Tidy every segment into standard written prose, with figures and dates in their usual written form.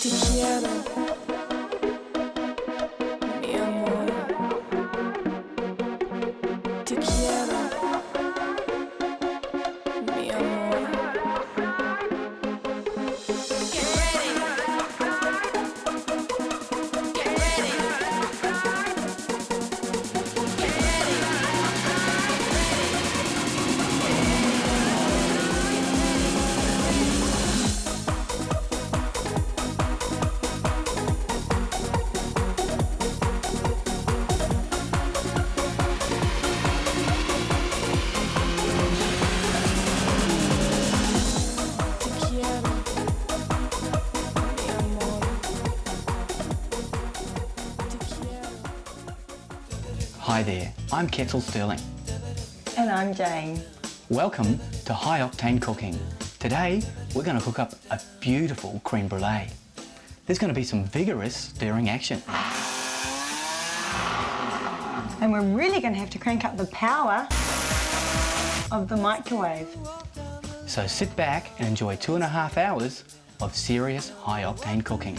Te quiero, mi amor. Te quiero, mi amor. Get ready. Get ready. Get ready. Hi there, I'm Kettle Sterling. And I'm Jane. Welcome to High Octane Cooking. Today we're going to cook up a beautiful creme brulee. There's going to be some vigorous stirring action. And we're really going to have to crank up the power of the microwave. So sit back and enjoy 2.5 hours of serious high octane cooking.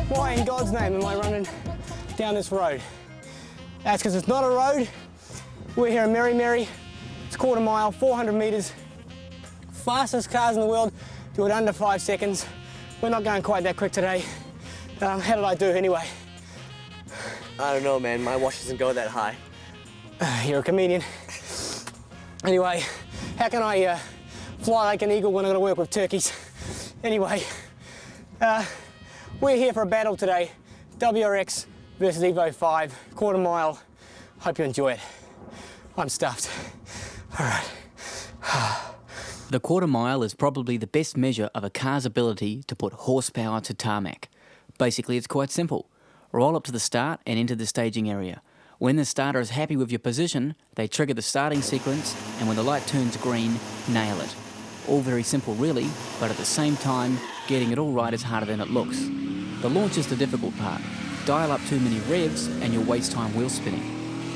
Why in God's name am I running down this road? That's because it's not a road. We're here in Mary. It's a quarter mile, 400 metres. Fastest cars in the world do it under 5 seconds. We're not going quite that quick today. How did I do anyway? I don't know, man. My watch doesn't go that high. You're a comedian. Anyway, how can I fly like an eagle when I've got to work with turkeys? Anyway, we're here for a battle today. WRX versus Evo 5, quarter mile. Hope you enjoy it. I'm stuffed. All right. The quarter mile is probably the best measure of a car's ability to put horsepower to tarmac. Basically, it's quite simple. Roll up to the start and into the staging area. When the starter is happy with your position, they trigger the starting sequence, and when the light turns green, nail it. All very simple really, but at the same time, getting it all right is harder than it looks. The launch is the difficult part. Dial up too many revs and you'll waste time wheel spinning.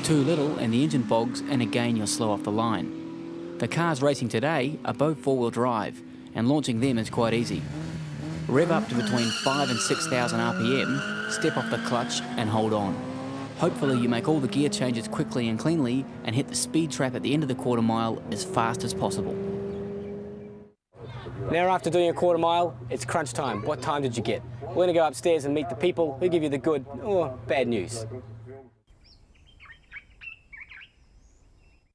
Too little and the engine bogs, and again you'll slow off the line. The cars racing today are both four-wheel drive, and launching them is quite easy. Rev up to between 5,000 and 6,000 RPM, step off the clutch and hold on. Hopefully you make all the gear changes quickly and cleanly and hit the speed trap at the end of the quarter mile as fast as possible. Now after doing a quarter mile, it's crunch time. What time did you get? We're going to go upstairs and meet the people who give you the good or bad news.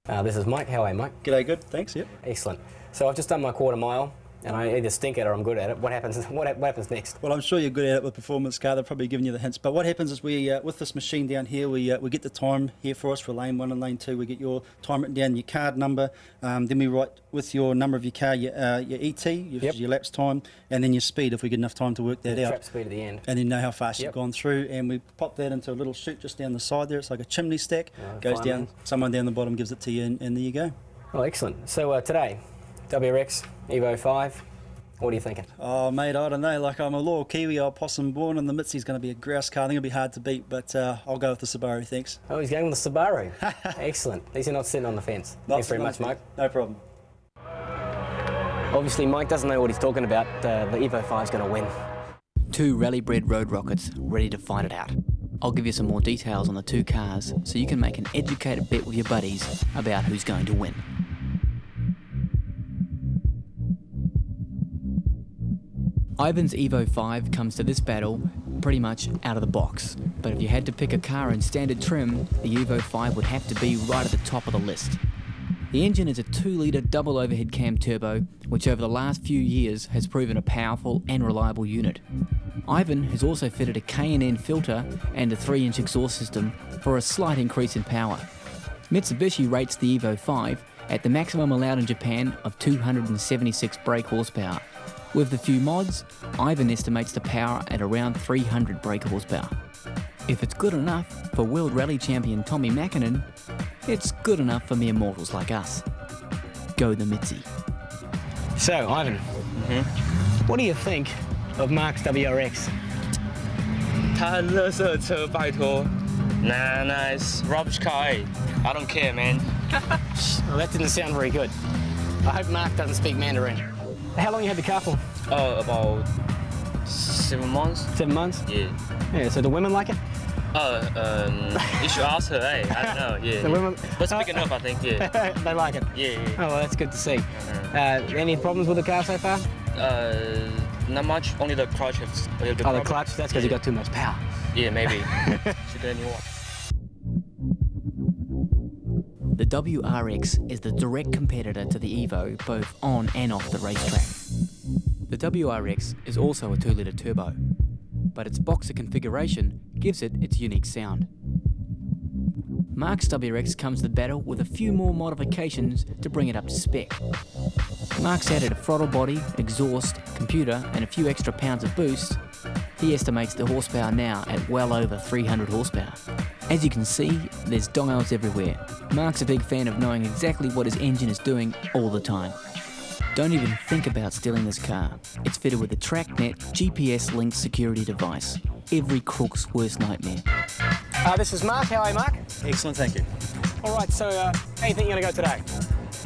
This is Mike. How are you, Mike? G'day, good, thanks, yep. Excellent. So I've just done my quarter mile, and I either stink at it or I'm good at it. What happens next? Well, I'm sure you're good at it with Performance Car. They're probably giving you the hints. But what happens is we, with this machine down here, we get the time here for us for lane 1 and lane 2. We get your time written down, your card number. Then we write with your number of your car, your ET, your lapse time, and then your speed if we get enough time to work that out. Trap speed at the end. And then know how fast you've gone through. And we pop that into a little chute just down the side there. It's like a chimney stack. Goes down, someone down the bottom gives it to you, and there you go. Oh, excellent. So today, WRX, Evo 5. What are you thinking? Oh, mate, I don't know. Like, I'm a loyal Kiwi, old possum born, and the Mitzi's going to be a grouse car. I think it'll be hard to beat, but I'll go with the Subaru, thanks. Oh, he's going with the Subaru. Excellent. At least you're not sitting on the fence. Thanks very much, Mike. No problem. Obviously, Mike doesn't know what he's talking about. The Evo 5's going to win. Two rally-bred road rockets ready to fight it out. I'll give you some more details on the two cars so you can make an educated bet with your buddies about who's going to win. Ivan's Evo 5 comes to this battle pretty much out of the box, but if you had to pick a car in standard trim, the Evo 5 would have to be right at the top of the list. The engine is a 2-litre double overhead cam turbo, which over the last few years has proven a powerful and reliable unit. Ivan has also fitted a K&N filter and a 3-inch exhaust system for a slight increase in power. Mitsubishi rates the Evo 5 at the maximum allowed in Japan of 276 brake horsepower. With the few mods, Ivan estimates the power at around 300 brake horsepower. If it's good enough for World Rally Champion Tommy Mäkinen, it's good enough for mere mortals like us. Go the Mitzi. So, Ivan, what do you think of Mark's WRX? 他垃圾车拜托 Nah, it's rubbish car, eh? I don't care, man. Well, that didn't sound very good. I hope Mark doesn't speak Mandarin. How long you had the car for? Oh, about 7 months. 7 months? Yeah. Yeah, so the women like it? You should ask her, eh? I don't know, yeah. The women... But speak enough, I think, yeah. They like it? Yeah, Oh, well, that's good to see. Any problems with the car so far? Not much, only the clutch has a little bit Oh, the problem. clutch? That's because you got too much power. Yeah, maybe. Should get a new one. The WRX is the direct competitor to the Evo both on and off the racetrack. The WRX is also a 2-litre turbo, but its boxer configuration gives it its unique sound. Mark's WRX comes to the battle with a few more modifications to bring it up to spec. Mark's added a throttle body, exhaust, computer and a few extra pounds of boost. He estimates the horsepower now at well over 300 horsepower. As you can see, there's dials everywhere. Mark's a big fan of knowing exactly what his engine is doing all the time. Don't even think about stealing this car. It's fitted with a TrackNet GPS-linked security device. Every crook's worst nightmare. This is Mark. How are you, Mark? Excellent, thank you. All right, so how do you think you're going to go today?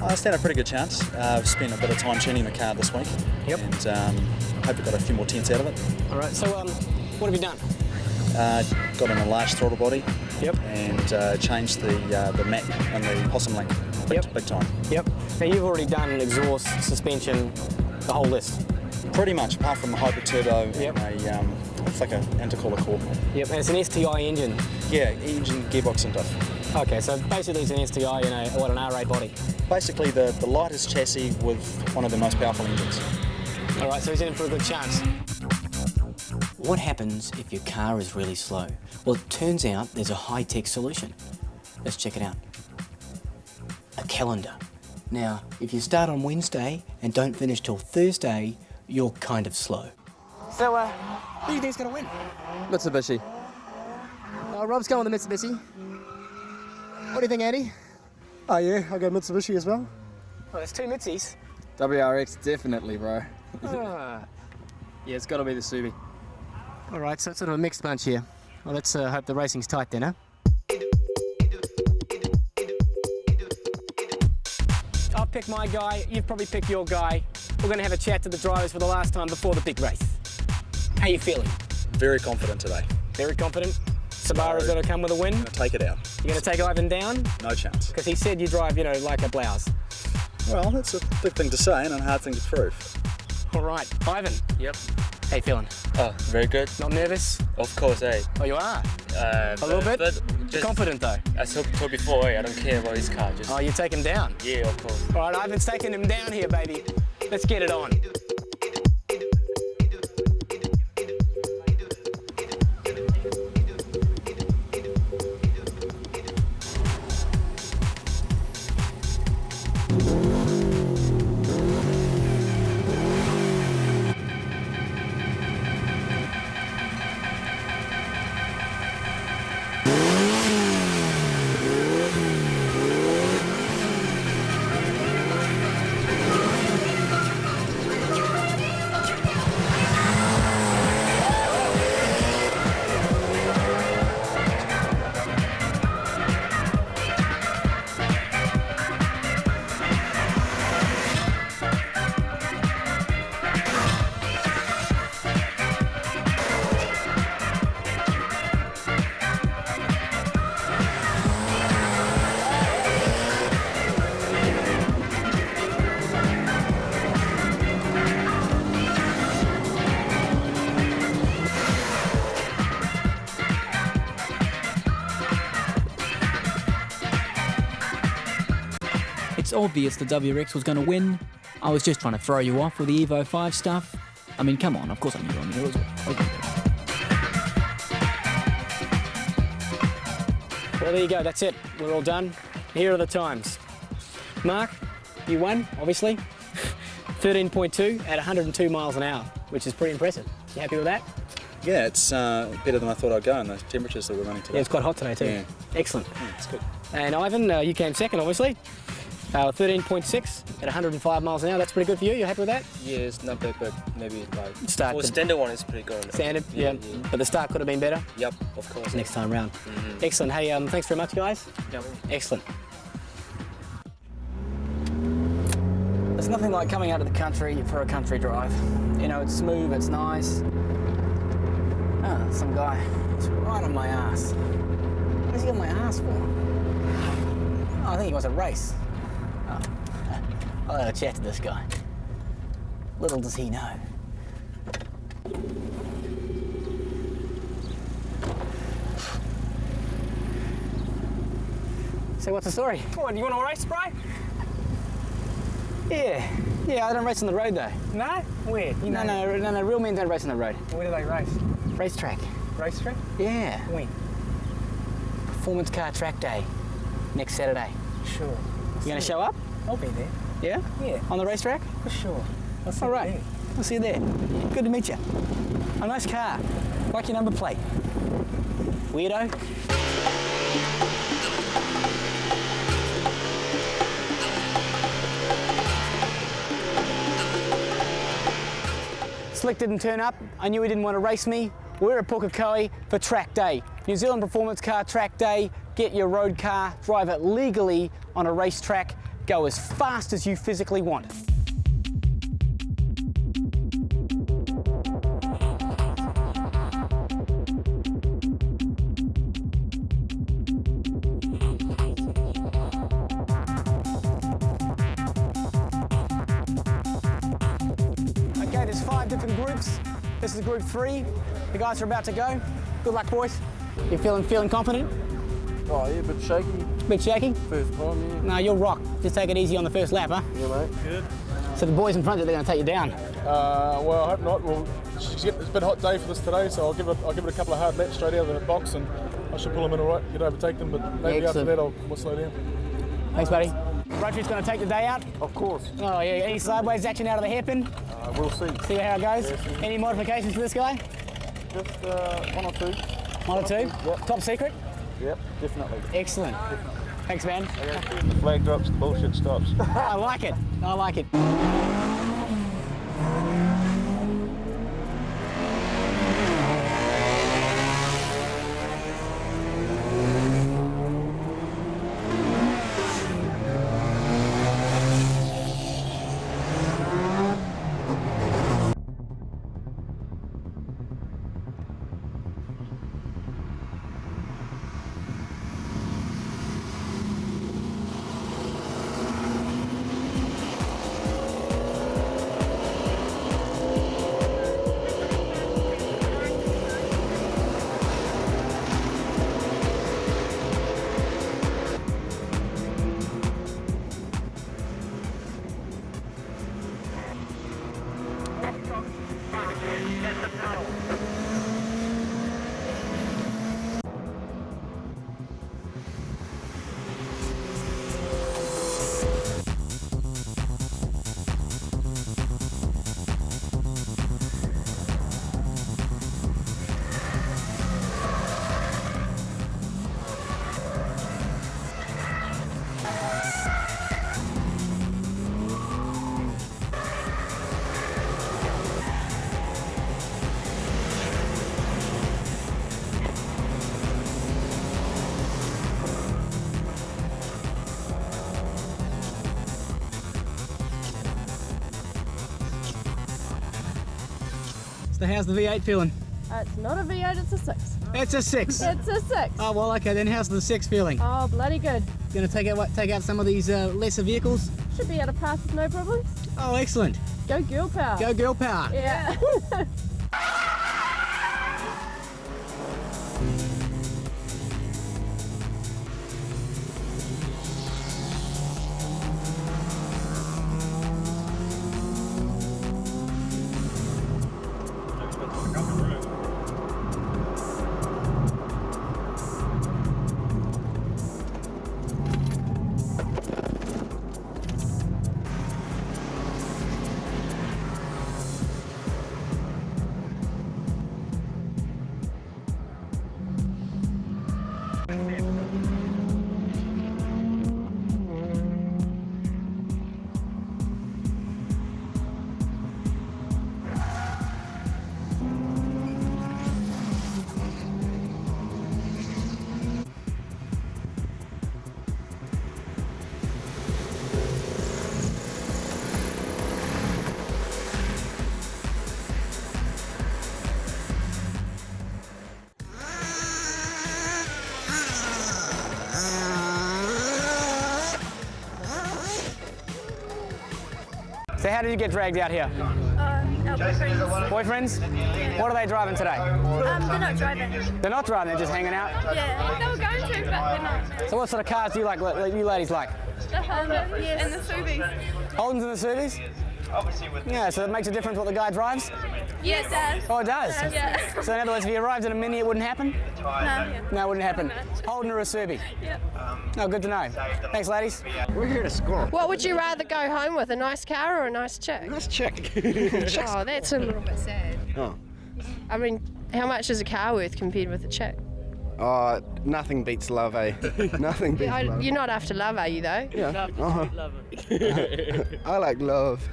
I stand a pretty good chance. I've spent a bit of time tuning the car this week. Yep. And hope we got a few more tenths out of it. All right, so what have you done? Got an enlarged throttle body. Yep. And changed the map and the possum link. Big time. Yep. Now you've already done exhaust, suspension, the whole list. Pretty much, apart from the hybrid turbo Yep. and a thicker intercooler core. Yep, and it's an STI engine. Yeah, engine, gearbox and diff. Okay, so basically it's an STI and an R8 body. Basically the lightest chassis with one of the most powerful engines. All right, so he's in for a good chance. What happens if your car is really slow? Well, it turns out there's a high-tech solution. Let's check it out. A calendar. Now, if you start on Wednesday and don't finish till Thursday, you're kind of slow. So, who do you think's going to win? Mitsubishi. Rob's going with the Mitsubishi. What do you think, Andy? Oh yeah, I go Mitsubishi as well. Oh, there's two Mitsis. WRX, definitely, bro. Ah. Yeah, it's got to be the Subi. All right, so it's sort of a mixed bunch here. Well, let's hope the racing's tight then, huh? I've picked my guy, you've probably picked your guy. We're going to have a chat to the drivers for the last time before the big race. How you feeling? Very confident today. Very confident? Subaru's going to come with a win? Gonna take it out. You're going to take Ivan down? No chance. Because he said you drive, you know, like a blouse. Well, that's a big thing to say and a hard thing to prove. All right, Ivan. Yep. How you feeling? Oh, very good. Not nervous? Of course, eh? Oh, you are? A little bit? But just, Confident though? as I told before, eh, I don't care about his car. Just Oh, you take him down? yeah, of course. All right, Ivan's taking him down here, baby. Let's get it on. It's obvious the WRX was going to win. I was just trying to throw you off with the Evo 5 stuff. I mean, come on, of course I knew you were on the as well. Okay. Well, there you go, that's it. We're all done. Here are the times. Mark, you won, obviously. 13.2 at 102 miles an hour, which is pretty impressive. You happy with that? Yeah, it's better than I thought I'd go in the temperatures that we're running today. Yeah, it's quite hot today too. Yeah. Excellent. Yeah, it's good. And Ivan, you came second, obviously. 13.6 at 105 miles an hour. That's pretty good for you. You happy with that? Yeah, it's not bad, but maybe like Start for the- standard one is pretty good. Standard, yeah. But the start could have been better Yep, of course. next time round. Excellent. Hey, thanks very much, guys. Yep. Excellent. There's nothing like coming out of the country for a country drive. You know, it's smooth, it's nice. Oh, some guy. It's right on my ass. What has he got my ass for? Oh, I think he wants a race. Oh. I'll have a chat to this guy. Little does he know. So what's the story? What, you want to race, bro? Yeah, I don't race on the road though. No? Where? You know, No, real men don't race on the road. Where do they race? Racetrack. Racetrack? Yeah. When? Performance car track day. Next Saturday. Sure. You gonna show up? I'll be there. Yeah? Yeah. On the racetrack? For sure. I'll see All you right. there. I'll see you there. Good to meet you. A nice car. Like your number plate. Weirdo. Slick didn't turn up. I knew he didn't want to race me. We're at Pukekohe for track day. New Zealand Performance Car Track Day. Get your road car, drive it legally on a racetrack, go as fast as you physically want. Okay, there's 5 different groups. This is group 3. The guys are about to go. Good luck, boys. You feeling confident? Oh, yeah, but shaky. Bit shaky? First time, yeah. No, you'll rock. Just take it easy on the first lap, huh? Yeah, mate. Good. So the boys in front, they're going to take you down. Well, I hope not. Well, it's been a hot day for this today, so I'll give it a couple of hard laps straight out of the box, and I should pull them in all right, get overtake them, but maybe Excellent. after that I'll slow down. Thanks, buddy. Roger's going to take the day out. Of course. Oh, yeah. Any sideways action out of the hairpin? We'll see. See how it goes? Yeah, see. Any modifications for this guy? Just 1 or 2. 1 or 2? Yep. Top secret? Yep, definitely. Excellent. Thanks, man. The flag drops, the bullshit stops. I like it. I like it. So how's the V8 feeling? It's not a V8, it's a 6. It's a 6. It's a 6. Oh, well, okay, then how's the 6 feeling? Oh, bloody good. Gonna take out some of these lesser vehicles? Should be able to pass with no problems. Oh, excellent. Go girl power. Go girl power. Yeah. So how did you get dragged out here? Our boyfriends. Boyfriends? Yeah. What are they driving today? They're not driving. They're not driving, they're just hanging out? Yeah, they were going to, but they're not. So what sort of cars do you like, you ladies like? The Honda, yes. And the Subies. Holdens and the Subies? Yeah, so it makes a difference what the guy drives? Yes, it does. Oh, it does? Yeah. So in other words, if you arrived in a Mini, it wouldn't happen? No. No, it wouldn't happen. Holden or a Subi? Yeah. Oh, good to know. Thanks, ladies. We're here to score. What would you rather go home with, a nice car or a nice chick? Nice chick. Oh, that's a little bit sad. Oh. I mean, how much is a car worth compared with a chick? Oh, nothing beats love, eh? Nothing beats love. You're not after love, are you, though? Yeah. I like love.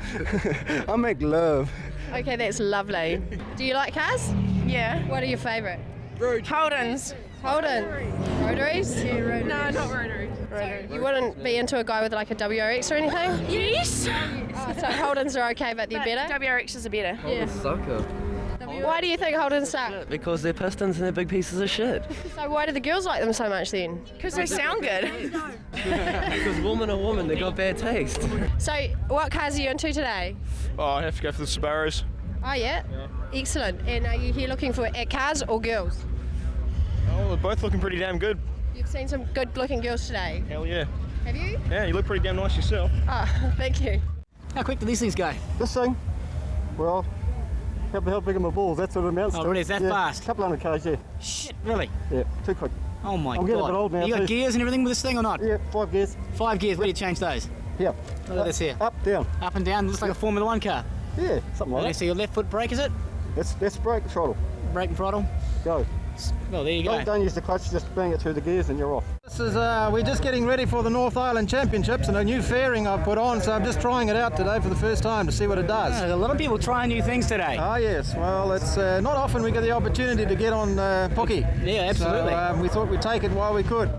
I make love. Okay, that's lovely. Do you like cars? Yeah. What are your favourite? Holdens. Holden. Rotaries? Yeah, rotaries. No, not rotaries. Rotary. You wouldn't be into a guy with like a WRX or anything? Yes. Oh, so Holdens are okay, but they're better? WRXs are better. Yeah. Sucker. Why do you think Holdens suck? Because they're pistons and they're big pieces of shit. So why do the girls like them so much then? Because they sound good. Because woman are woman, they got bad taste. So what cars are you into today? Oh, I have to go for the Subarus. Oh yeah? Excellent. And are you here looking for cars or girls? Oh, they're both looking pretty damn good. You've seen some good looking girls today. Hell yeah. Have you? Yeah, you look pretty damn nice yourself. Oh, thank you. How quick do these things go? This thing, well, how big are my balls? That's what it amounts to. Oh, really? Is that fast? A couple hundred k's, yeah. Shit, really? Yeah, too quick. Oh my God. I'm getting a bit old now. You got too. gears and everything with this thing or not? Yeah, 5 gears. 5 gears. Where do you change those? Yeah. Look at this here. Up, down. Up and down. Looks like a Formula 1 car. Yeah, something like that. So your left foot brake, is it? That's brake, throttle. Brake and throttle. Go. Well, there you go. Don't use the clutch, just bang it through the gears and you're off. This is, we're just getting ready for the North Island Championships and a new fairing I've put on, so I'm just trying it out today for the first time to see what it does. Yeah, a lot of people trying new things today. Ah yes, well it's not often we get the opportunity to get on Pookie. Yeah, absolutely. So we thought we'd take it while we could.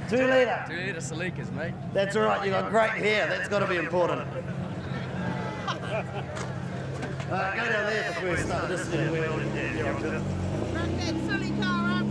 Two litre. 2 litre Salikas, mate. That's all right, you got great hair. That's got to be important. Go down there before we start this thing. Run that silly car up.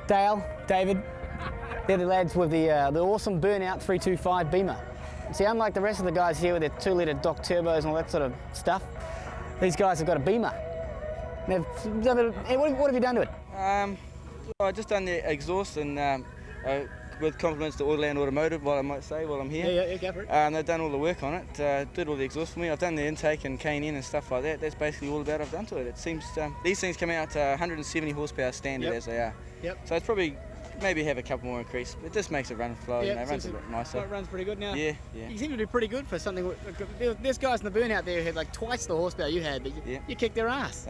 Dale, David, they're the lads with the awesome Burnout 325 Beamer. See, unlike the rest of the guys here with their 2-litre Doc turbos and all that sort of stuff, these guys have got a Beamer. What have you done to it? I've just done the exhaust and with compliments to Octane Automotive, while I'm here. Yeah, go for it. They've done all the work on it, did all the exhaust for me. I've done the intake and cane in and stuff like that. That's basically all about I've done to it. It seems these things come out to 170 horsepower standard as they are. Yep. So it's probably maybe have a couple more increase. It just makes it run flow. Yeah, You know, it runs a bit nicer. It runs pretty good now. Yeah. You seem to do pretty good for something. There's guys in the Burnout there who had like twice the horsepower you had, but you kicked their ass.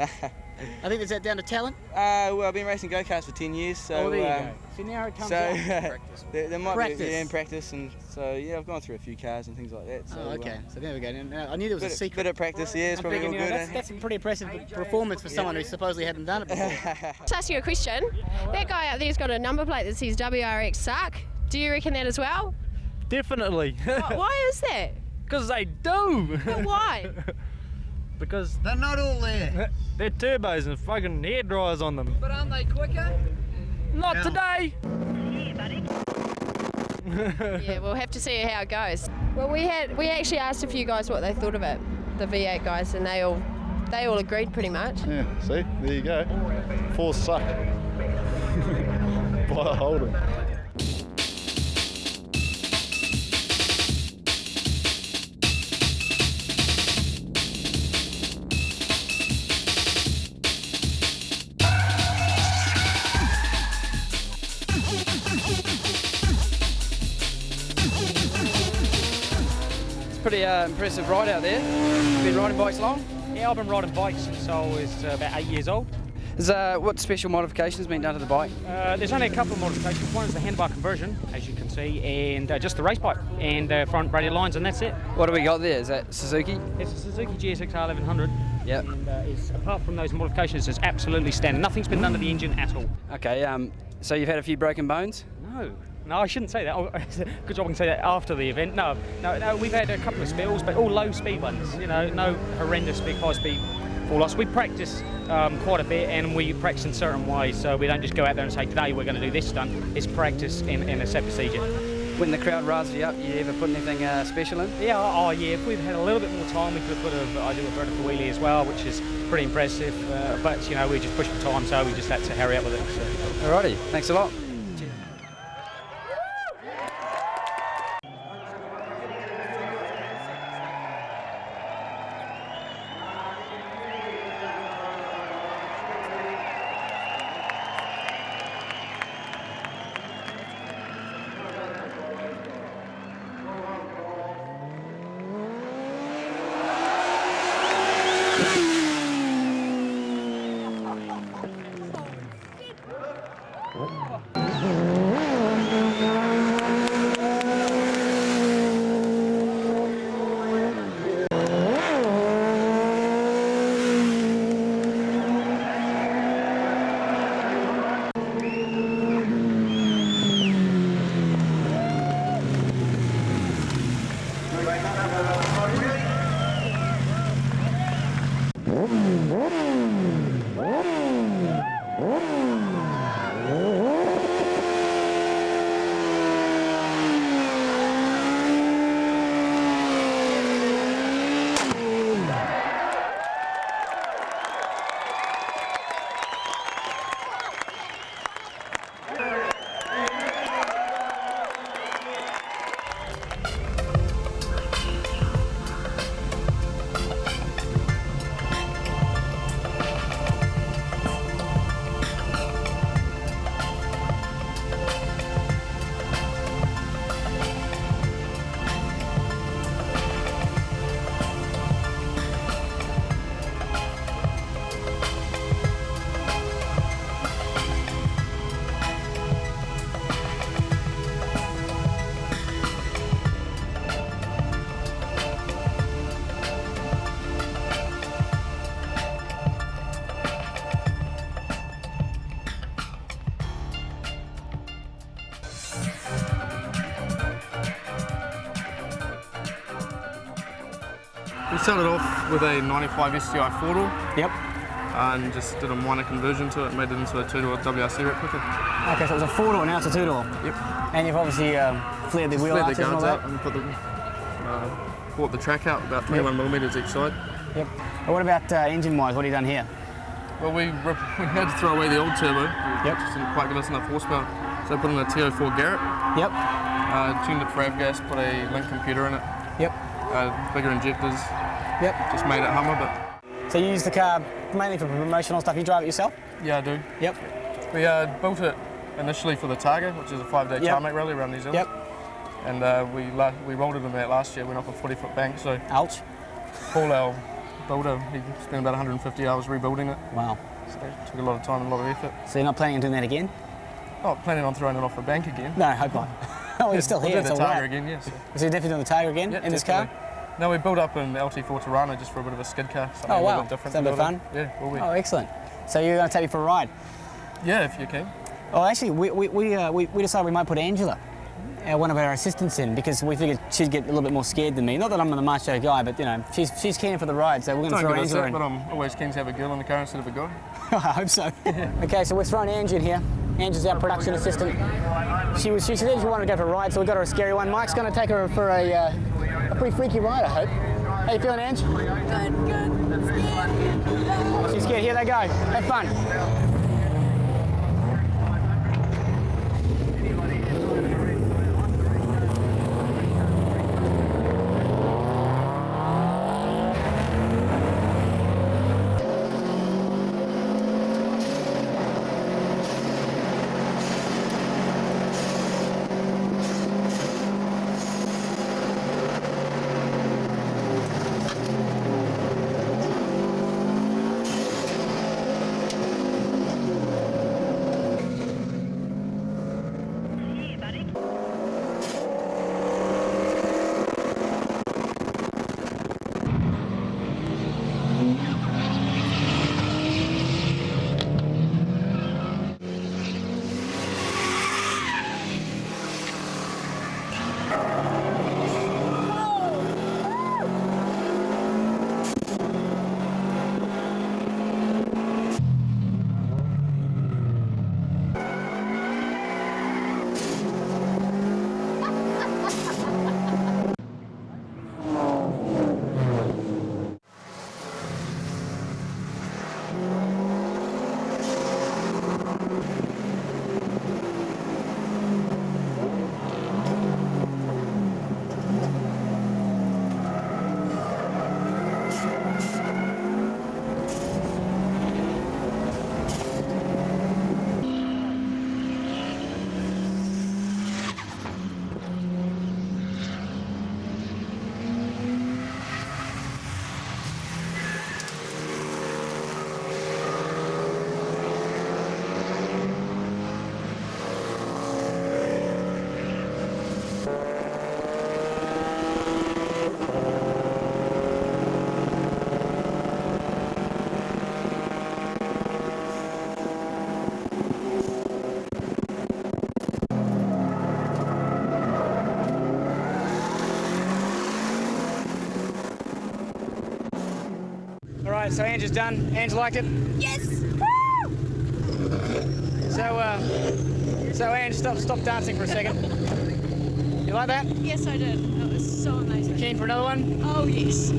I think is that down to talent? Well, I've been racing go-karts for 10 years, so there you go. So now it comes out. practice. there might Practice. be in practice, and so yeah, I've gone through a few cars and things like that. So, okay. So there we go. Now, I knew there was a secret. Bit of practice, yeah, it's I'm probably all thinking, good. That's a pretty impressive performance for someone who supposedly hadn't done it before. Let's ask you a question. That guy up there's got a number plate that says WRX Suck. Do you reckon that as well? Definitely. Why is that? Because they do. But why? Because they're not all there. They're turbos and fucking hair dryers on them. But aren't they quicker? Not today. Yeah, we'll have to see how it goes. Well, we actually asked a few guys what they thought of it, the V8 guys, and they all agreed pretty much. Yeah, see, there you go. 4 suck. By a Holden. Pretty impressive ride out there. Been riding bikes long? Yeah, I've been riding bikes since I was about 8 years old. What special modifications been done to the bike? There's only a couple of modifications. One is the handlebar conversion, as you can see, and just the race bike and front radial lines, and that's it. What do we got there? Is that Suzuki? It's a Suzuki GSX R1100. Yep. And apart from those modifications, it's absolutely standard. Nothing's been done to the engine at all. Okay. So you've had a few broken bones? No, I shouldn't say that. Oh, good job I can say that after the event. No, we've had a couple of spills, but all low-speed ones. You know, no horrendous big high-speed fall loss. We practice quite a bit, and we practice in certain ways. So we don't just go out there and say, today we're going to do this stunt. It's practice in a set procedure. When the crowd rises you up, you ever put anything special in? Yeah, yeah. If we'd had a little bit more time, we could have I do a vertical wheelie as well, which is pretty impressive. But you know, we just pushed for time, so we just had to hurry up with it. So. Alrighty, thanks a lot. We started off with a 95 STI 4-door. Yep. and just did a minor conversion to it, made it into a 2-door WRC replica. Okay, so it was a 4-door, now it's a 2-door. Yep. And you've obviously flared the wheel arches and all that. And put the, brought the track out about 21 millimetres each side. Yep. And what about engine-wise? What have you done here? Well, we had to throw away the old turbo. Yep. Just didn't quite give us enough horsepower. So I put in a TO4 Garrett. Yep. Tuned it for avgas, put a Link computer in it. Yep. Bigger injectors. Yep. Just made it hummer, but. So you use the car mainly for promotional stuff. You drive it yourself? Yeah, I do. Yep. We built it initially for the Targa, which is a 5-day tarmac rally around New Zealand. Yep. And we rolled it in that last year. Went off a 40-foot bank. So. Ouch. Paul, our builder, he spent about 150 hours rebuilding it. Wow. So it took a lot of time and a lot of effort. So you're not planning on doing that again? Not planning on throwing it off the bank again. No, I hope not. Oh, you're still here. We'll do the Targa again, yes. So you're definitely doing the Targa again in this car? No, we built up an LT4 Tirana just for a bit of a skid car. Oh, wow. A bit different. Is that a bit fun? Yeah, will be. Oh, excellent. So you're going to take me for a ride? Yeah, if you can. Oh, actually, we decided we might put Angela, one of our assistants, in because we figured she'd get a little bit more scared than me. Not that I'm the macho guy, but you know, she's keen for the ride, so we're going to throw Angela in. But I'm always keen to have a girl in the car instead of a guy. I hope so. Okay, so we're throwing Angie in here. Angie's our production assistant. She said she wanted to go for a ride, so we got her a scary one. Mike's going to take her for a pretty freaky ride, I hope. How you feeling, Ange? Good. Scared. She's scared. Here they go. Have fun. All right, so Ange is done. Ange liked it? Yes! Woo! So Ange, stop dancing for a second. You like that? Yes, I did. That was so amazing. Keen for another one? Oh, yes.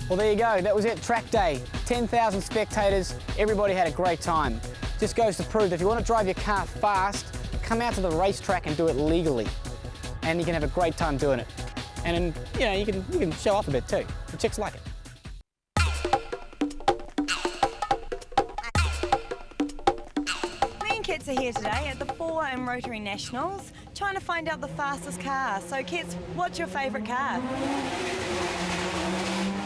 Well, there you go. That was it, track day. 10,000 spectators. Everybody had a great time. Just goes to prove that if you want to drive your car fast, come out to the racetrack and do it legally. And you can have a great time doing it. And you know, you can show off a bit too. The chicks like it. Me and Kits are here today at the 4 and Rotary Nationals, trying to find out the fastest car. So Kits, what's your favourite car?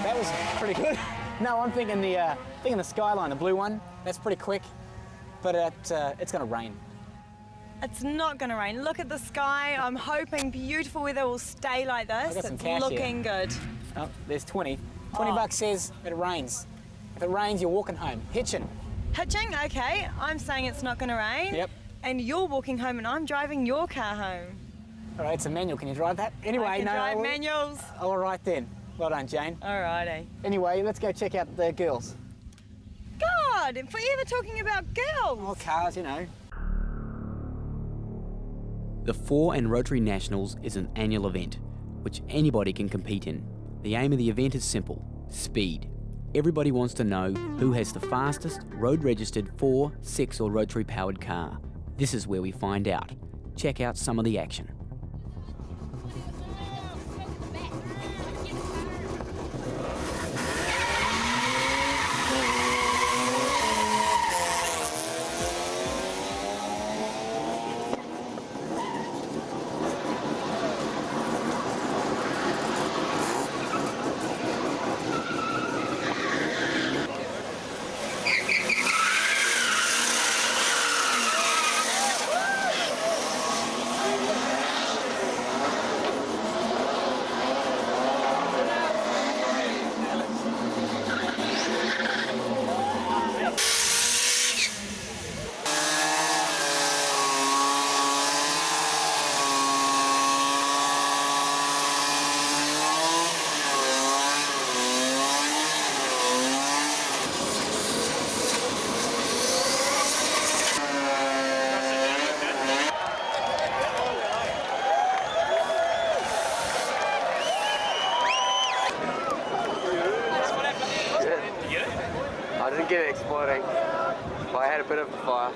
That was pretty good. No, I'm thinking the Skyline, the blue one. That's pretty quick, but it's going to rain. It's not going to rain. Look at the sky. I'm hoping beautiful weather will stay like this. got some It's cash looking good. Oh, there's 20. 20 bucks says it rains. If it rains, you're walking home. Hitching. Hitching? Okay. I'm saying it's not going to rain. Yep. And you're walking home and I'm driving your car home. All right, it's a manual. Can you drive that? Anyway, I can drive manuals. All right then. Well done, Jane. Alrighty. Anyway, let's go check out the girls. God, forever talking about girls. Oh, cars, you know. The 4 and Rotary Nationals is an annual event, which anybody can compete in. The aim of the event is simple: speed. Everybody wants to know who has the fastest road-registered 4, 6 or Rotary-powered car. This is where we find out. Check out some of the action. I didn't get it exploding, but I had a bit of a fire.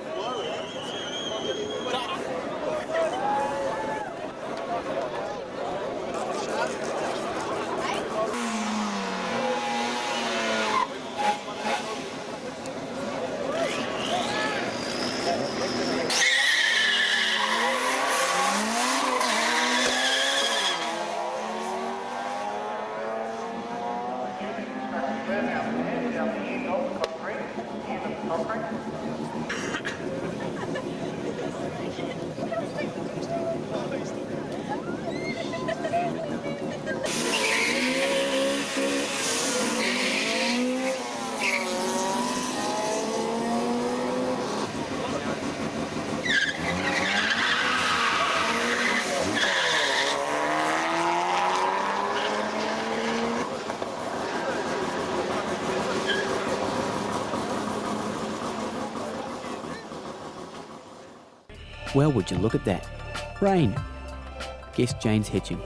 Well, would you look at that? Rain. Guess Jane's hitching.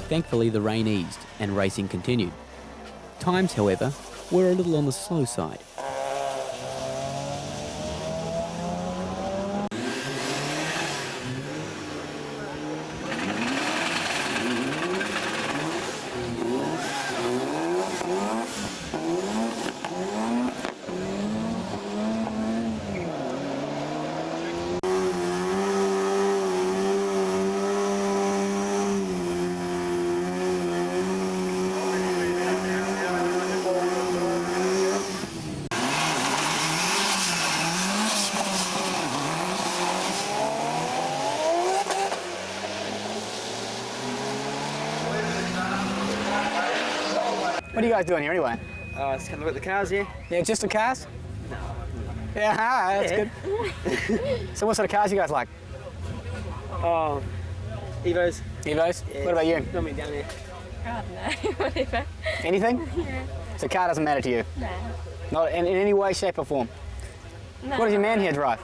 Thankfully, the rain eased and racing continued. Times, however, were a little on the slow side. What are you guys doing here anyway? Just kind of look at the cars here. Yeah, just the cars? No. Yeah, that's good. So what sort of cars you guys like? Oh, Evos. Evos? Yeah. What about you? Not me down there. God, no, whatever. Anything? Yeah. So car doesn't matter to you? No. Not in any way, shape or form? No. What does your man here drive?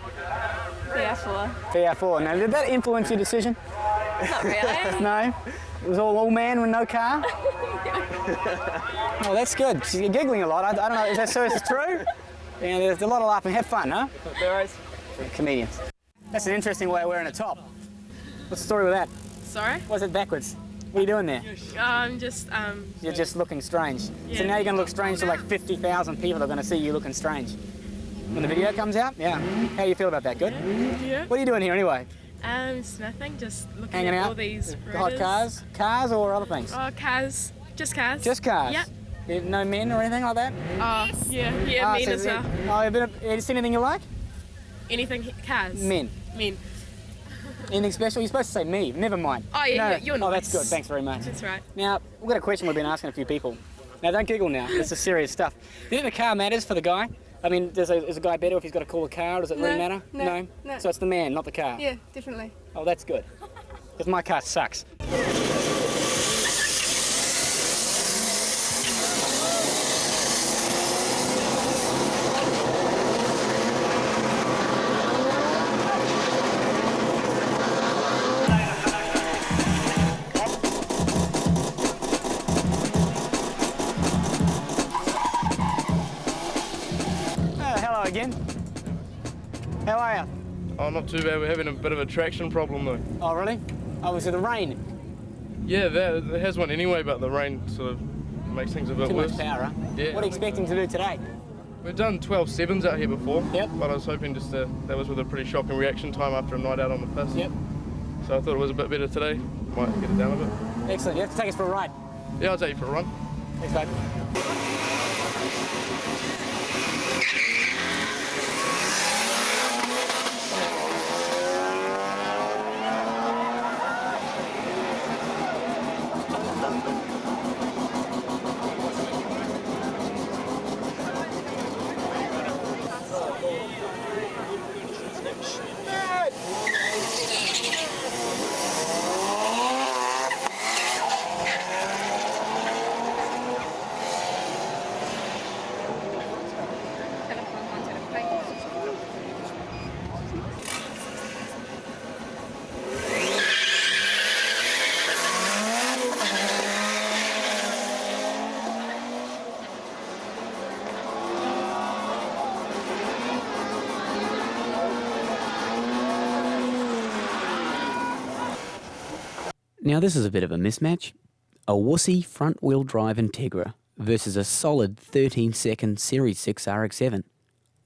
VR4. VR4. Now, did that influence your decision? Not really. No? It was all man with no car? Oh, that's good. She's giggling a lot. I don't know, is that so? Is it true? Yeah, there's a lot of laughing. Have fun, huh? Comedians. That's an interesting way of wearing a top. What's the story with that? Sorry? Why is it backwards? What are you doing there? I'm just, You're just looking strange. Yeah. So now you're going to look strange to like 50,000 people are going to see you looking strange. When the video comes out? Yeah. How do you feel about that? Good? Yeah. What are you doing here anyway? It's nothing, just looking Hanging at out? all these Hot roaders. cars? Cars or other things? Oh, cars. Just cars. Just cars? Yeah. No men or anything like that? Yeah, men so as well. Have you seen anything you like? Anything, cars. Men. Men. Anything special? You're supposed to say me. Never mind. Oh, yeah, No. you're Oh, that's nice. good. Thanks very much. That's right. Now, we've got a question we've been asking a few people. Now, don't giggle now. This is serious stuff. Do you think the car matters for the guy? I mean, is a guy better if he's got a cooler car? Does it really matter? No. So it's the man, not the car? Yeah, definitely. Oh, that's good. Because my car sucks. Hello again. How are you? Oh, not too bad. We're having a bit of a traction problem though. Oh, really? Oh, was it the rain? Yeah, it has one anyway, but the rain sort of makes things a bit Too worse. much power, huh? Yeah. What are you expecting to do today? We've done 12.7s out here before. Yep. But I was hoping just that was with a pretty shocking reaction time after a night out on the piss. Yep. So I thought it was a bit better today. Might get it down a bit. Excellent. You have to take us for a ride. Yeah, I'll take you for a run. Thanks, babe. Now this is a bit of a mismatch. A wussy front-wheel drive Integra versus a solid 13-second Series 6 RX-7.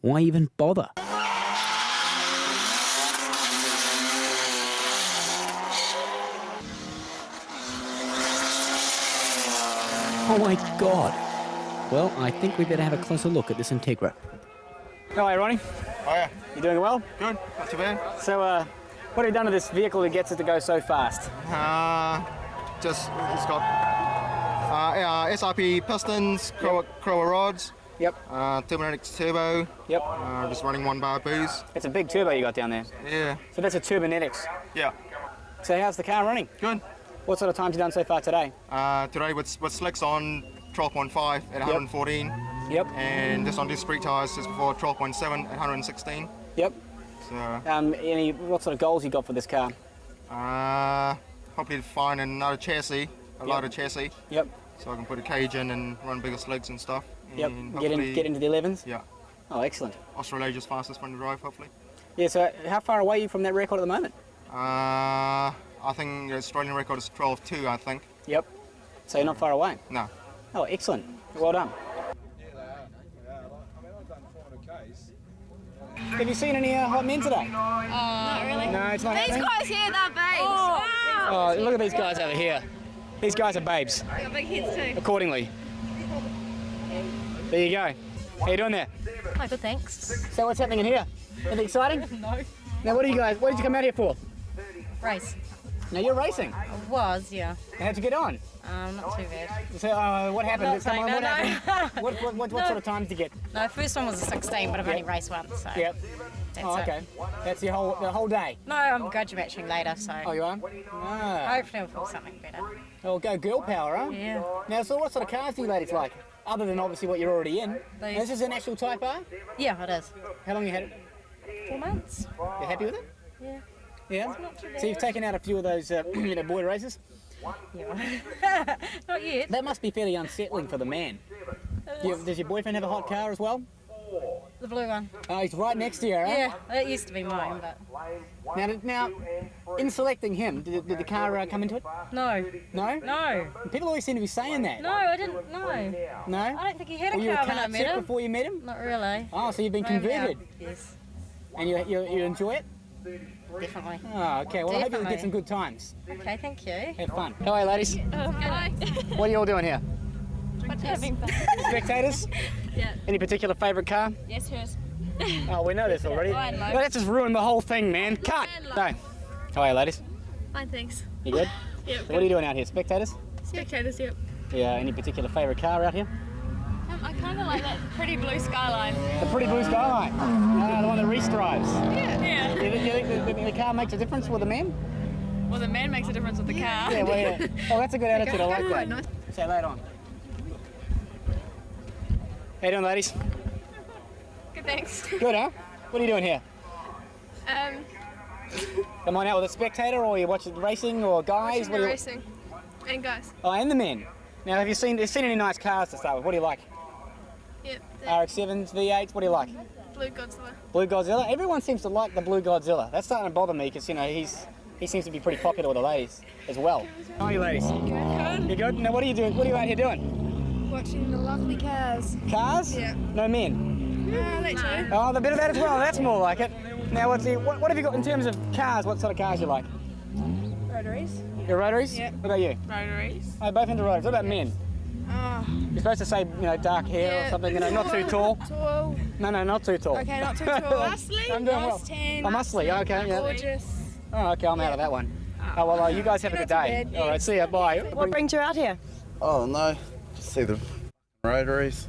Why even bother? Oh my God. Well, I think we better have a closer look at this Integra. How are you, Ronnie? Hiya. You doing well? Good, not too bad. So, what have you done to this vehicle that gets it to go so fast? It's got SRP pistons, Crower rods. Yep. Turbonetics turbo. Yep. Just running 1 bar boost. It's a big turbo you got down there. Yeah. So that's a Turbonetics. Yeah. So how's the car running? Good. What sort of times have you done so far today? Today with slicks on 12.5 at 114. Yep. And just on discrete tyres just before 12.7 at 116. Yep. So. What sort of goals you got for this car? Hopefully to find another chassis, a lighter chassis. Yep. So I can put a cage in and run bigger slugs and stuff. Yep. And Get into the 11s? Yeah. Oh, excellent. Australasia's fastest front drive, hopefully. Yeah, so how far away are you from that record at the moment? I think the Australian record is 12.2, I think. Yep. So you're not far away? No. Oh, excellent. Well done. Have you seen any hot men today? Not really. No, it's not These happening? guys here, they're babes. Oh, look at these guys over here. These guys are babes, They got big heads too. accordingly. There you go. How you doing there? Oh, good, thanks. So what's happening in here? Anything exciting? No. Now what did you come out here for? Race. Now you're racing. I was, yeah. How'd you get on? Not too bad. So what happened? Not saying, what no, happened? What sort of time did you get? No, first one was a 16, but I've only raced once, so. Yep. That's Oh, it. okay. That's the whole day. No, I'm graduating later, so. Oh, you are? Ah. Hopefully I'll feel something better. Oh, go girl power, huh? Yeah. Now, so what sort of cars do you ladies like? Other than obviously what you're already in. Now, These. this is an actual Type R? Yeah, it is. How long you had it? 4 months. You happy with it? Yeah. Yeah? So you've taken out a few of those, boy races? Not yet. That must be fairly unsettling for the man. Does your boyfriend have a hot car as well? The blue one. Oh, he's right next to you, right? Yeah, it used to be mine, but... Now, in selecting him, did the car come into it? No. No? No. People always seem to be saying that. No, I didn't, no. No? I don't think he had a Were you car when I met kart him. before you met him? Not really. Oh, so you've been No, converted? no. Yes. And you enjoy it? Definitely. Oh, okay. Well, I hope you Definitely. get some good times. Okay, thank you. Have fun. Hello, ladies. Hi. What are you all doing here? Having fun. Spectators? Yeah. Any particular favourite car? Yes, hers. Oh, we know this already. Mine, Well, that's just ruined the whole thing, man. Cut! No. How are you, ladies? Fine, thanks. You good? Yep. So what are you doing out here? Spectators? Spectators, yep. Yeah, any particular favourite car out here? I kind of like that pretty blue skyline. The pretty blue skyline. The one that Reese drives. Yeah. You think the car makes a difference with the man? Well, the man makes a difference with the car. Yeah, well, yeah. Oh, that's a good attitude. I like that. Quite nice. Say later on. How you doing, ladies? Good, thanks. Good, huh? What are you doing here? Come on out with a spectator, or you watching racing, or guys? Watching the racing. And guys. Oh, and the men. Now, have you seen any nice cars to start with? What do you like? Yep. RX-7s, V8s, what do you like? Blue Godzilla. Blue Godzilla? Everyone seems to like the Blue Godzilla. That's starting to bother me because, he seems to be pretty popular with the ladies as well. How are you, ladies? Good. You good? Now, what are you doing? What are you out here doing? Watching the lovely cars. Cars? Yeah. No men? That too. Oh, the bit of that as well. That's more like it. Now, what have you got in terms of cars? What sort of cars you like? Rotaries. Your rotaries? Yeah. What about you? Rotaries. Oh, both into rotaries. What about men? Oh. You're supposed to say, dark hair or something, not too tall. Tall. No, not too tall. Okay, not too tall. Muscly. I'm doing well. Nice tan. Oh, muscly. Okay, yeah. Gorgeous. Oh, okay, I'm out of that one. Oh, well, you guys have a good day. All right, see ya. Bye. What brings you out here? Oh no, just see the rotaries.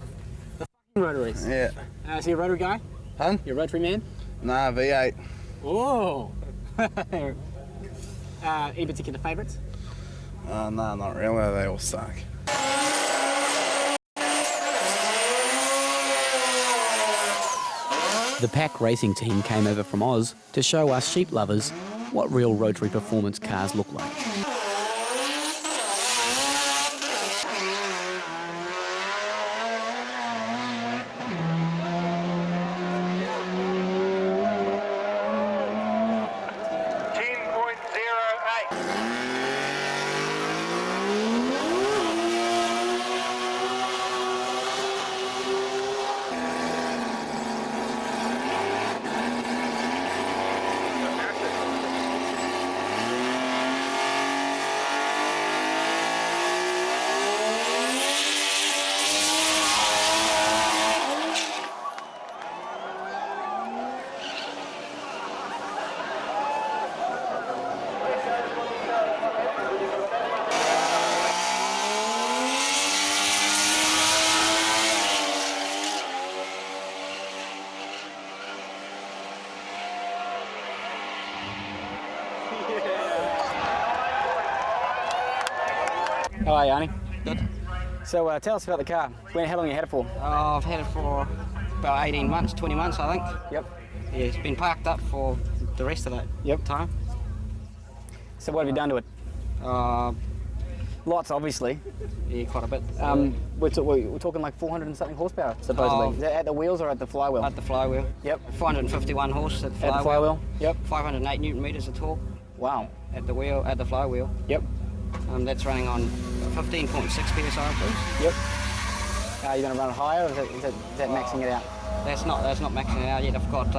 Rotaries? Yeah. Is he a rotary guy? Huh? You a rotary man? Nah, V8. Oh. Any particular favourites? No, not really. They all suck. The Pack Racing team came over from Oz to show us sheep lovers what real rotary performance cars look like. How are you, Arnie? Good. So tell us about the car. How long have you had it for? I've had it for about 18 months, 20 months, I think. Yep. Yeah, it's been parked up for the rest of that time. So what have you done to it? Lots, obviously. Yeah, quite a bit. We're talking like 400 and something horsepower, supposedly. Is that at the wheels or at the flywheel? At the flywheel. Yep. 451 horse at the flywheel. At the flywheel? Yep. 508 newton meters of torque. Wow. At the flywheel. Yep. That's running on 15.6 psi, please. Yep. Are you going to run it higher, or is that maxing it out? That's not maxing it out yet. I've got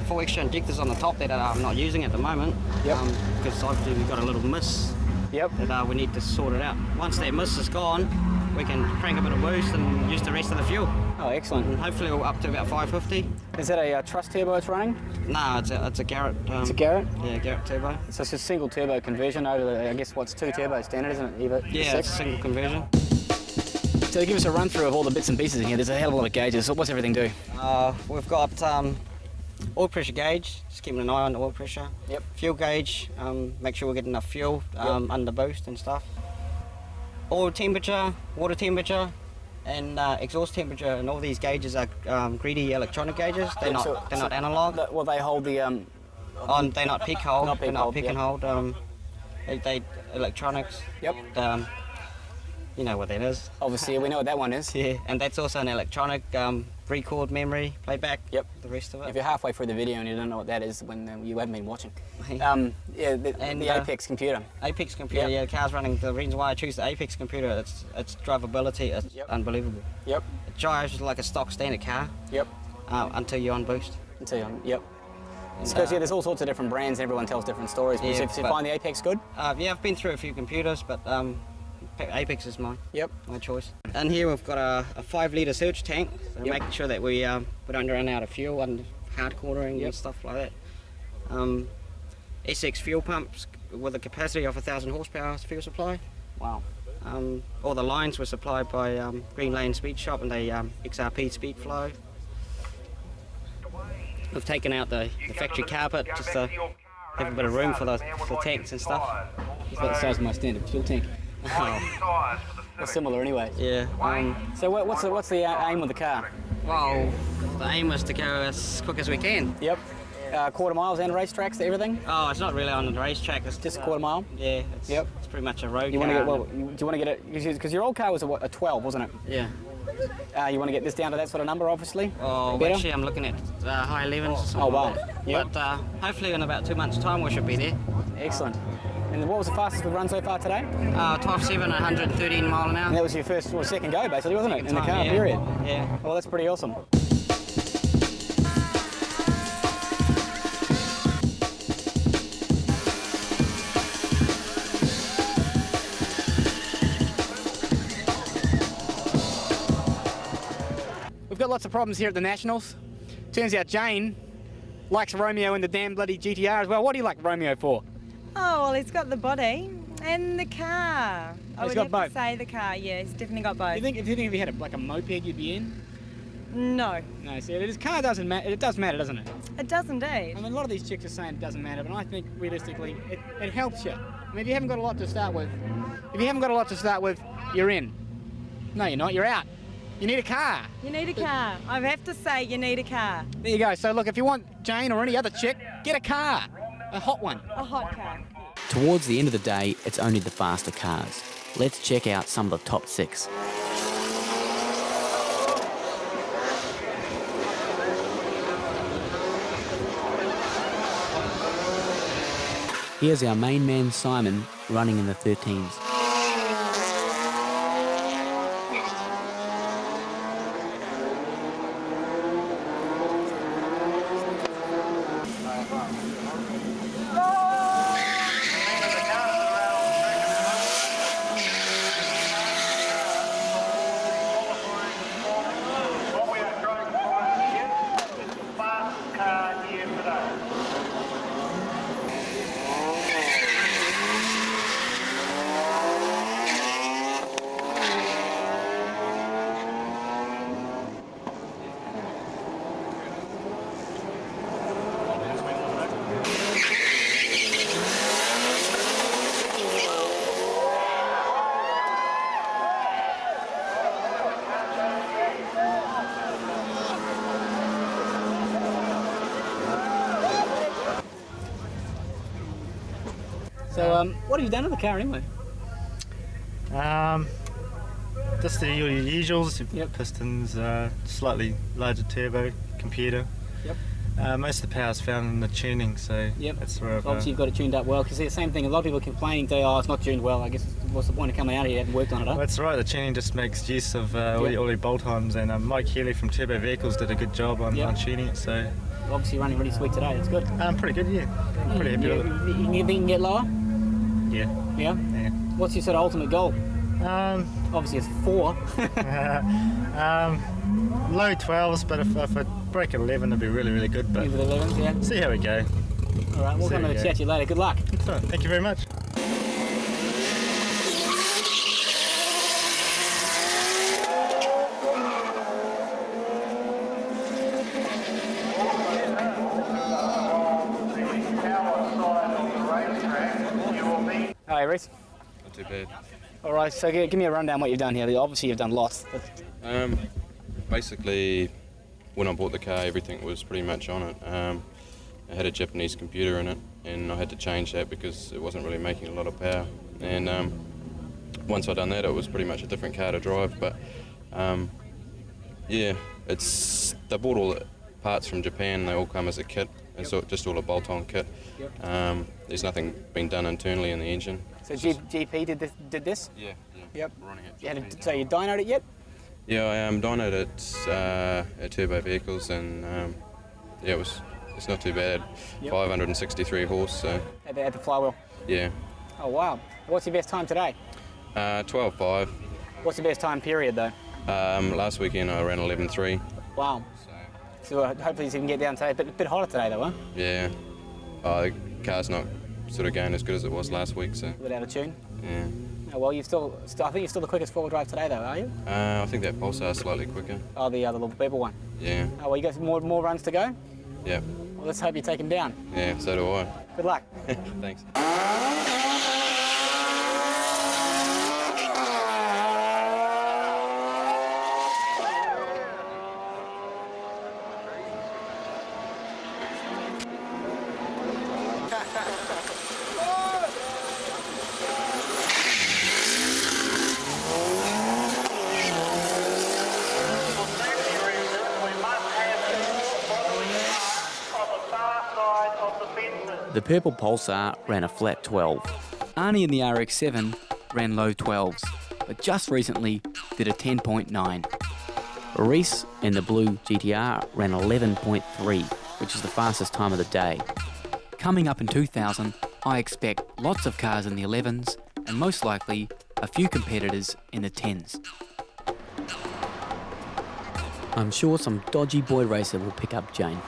4 extra injectors on the top that I'm not using at the moment. Yep. Because obviously we've got a little miss. Yep. That we need to sort it out. Once that miss is gone, we can crank a bit of boost and use the rest of the fuel. Oh, excellent. And hopefully we're up to about 550. Is that a Trust turbo it's running? No, it's a Garrett. It's a Garrett? Yeah, Garrett turbo. So it's a single turbo conversion over the, I guess, what's 2 turbo standard, isn't it? Yeah, it's a single conversion. So give us a run through of all the bits and pieces in here. There's a hell of a lot of gauges. So what's everything do? We've got oil pressure gauge, just keeping an eye on the oil pressure. Yep. Fuel gauge, make sure we get enough fuel under boost and stuff. Oil temperature, water temperature, and exhaust temperature, and all these gauges are greedy electronic gauges. They're not analog. Well, they hold the They're not pick hold. Not pick they're not hold, pick yep. and hold. They electronics. Yep. And, you know what that is. Obviously, we know what that one is. Yeah, and that's also an electronic record memory playback. Yep. The rest of it. If you're halfway through the video and you don't know what that is, when you haven't been watching. The Apex computer. Apex computer. Yeah, the car's running. The reason why I choose the Apex computer, its drivability is unbelievable. Yep. It drives like a stock standard car. Yep. Until you're on boost. Yep. Because there's all sorts of different brands. Everyone tells different stories. But if you find the Apex good? Yeah, I've been through a few computers, but Apex is mine. Yep. My choice. And here we've got a 5-litre surge tank, so making sure that we don't run out of fuel and hard quartering and stuff like that. SX fuel pumps with a capacity of 1,000 horsepower fuel supply. Wow. All the lines were supplied by Green Lane Speed Shop and the XRP Speed Flow. We've taken out the factory carpet just to have a bit of room for the tanks and stuff. It's about the size of my standard fuel tank. It's similar anyway. Yeah. So what's the aim of the car? Well, the aim is to go as quick as we can. Yep. Quarter miles and racetracks, everything? Oh, it's not really on the racetrack. It's just a quarter mile? Yeah. It's pretty much a road you car. Do you want to get it? Because your old car was a 12, wasn't it? Yeah. You want to get this down to that sort of number, obviously? Oh, better? actually, I'm looking at high 11s or something. Oh, wow. Like that. Yep. But hopefully in about 2 months' time we should be there. Excellent. And what was the fastest we've run so far today? 12.7, 113 mile an hour. And that was your first or second go, basically, wasn't it? In the car, yeah. period. Yeah. Well, that's pretty awesome. We've got lots of problems here at the Nationals. Turns out Jane likes Romeo in the damn bloody GTR as well. What do you like Romeo for? Oh, well, he's got the body and the car. I would got have both. to say the car, yeah, he's definitely got both. Do you think if you had a moped you'd be in? No. No, see, this car doesn't matter. It does matter, doesn't it? It does indeed. I mean, a lot of these chicks are saying it doesn't matter, but I think realistically it helps you. I mean, if you haven't got a lot to start with, you're in. No, you're not. You're out. You need a car. You need a car. I have to say you need a car. There you go. So look, if you want Jane or any other chick, get a car. A hot one. A hot car. Towards the end of the day, it's only the faster cars. Let's check out some of the top 6. Here's our main man Simon running in the 13s. So, what have you done to the car anyway? Just the usuals, pistons, slightly larger turbo, computer. Yep. Most of the power's found in the tuning, so that's where I've... Obviously you've got it tuned up well, because it's the same thing, a lot of people are complaining today, oh, it's not tuned well. I guess what's the point of coming out here, you haven't worked on it, huh? Well, that's right, the tuning just makes use of all your bolt-ons, and Mike Healy from Turbo Vehicles did a good job on tuning it, so... Obviously running really sweet today, that's good. Pretty good, yeah. I'm pretty happy with it. You think you can get lower? Yeah. Yeah? Yeah. What's your sort of ultimate goal? Obviously it's 4. Low 12s, but if I break at 11, it'd be really, really good. But Even 11s, yeah. See how we go. All right, we'll come and chat to you later. Good luck. Thank you very much. Hi, Reese. Not too bad. All right, so give me a rundown what you've done here. Obviously you've done lots. Basically, when I bought the car, everything was pretty much on it. it had a Japanese computer in it, and I had to change that because it wasn't really making a lot of power. And once I'd done that, it was pretty much a different car to drive. But yeah, they bought all the parts from Japan. They all come as a kit. It's just all a bolt-on kit. There's nothing been done internally in the engine. So GP did this? Yeah. Yep. Running it. So you dynoed it yet? Yeah, I dynoed it at Turbo Vehicles, and yeah, it's not too bad. 563 horse. So. At the flywheel? Yeah. Oh wow. What's your best time today? 12.5. What's the best time period though? Last weekend I ran 11.3. Wow. So hopefully you can get down today. But a bit hotter today though, huh? Yeah. The car's not sort of going as good as it was last week, so. A bit out of tune? Yeah. Oh, well, I think you're still the quickest four-wheel drive today though, are you? I think that Pulsar's slightly quicker. Oh, the little Bevel one? Yeah. Oh, well, you got more runs to go? Yeah. Well, let's hope you take him down. Yeah, so do I. Good luck. Thanks. The purple Pulsar ran a flat 12. Arnie in the RX-7 ran low 12s, but just recently did a 10.9. Reese in the blue GTR ran 11.3, which is the fastest time of the day. Coming up in 2000, I expect lots of cars in the 11s and most likely a few competitors in the 10s. I'm sure some dodgy boy racer will pick up Jane.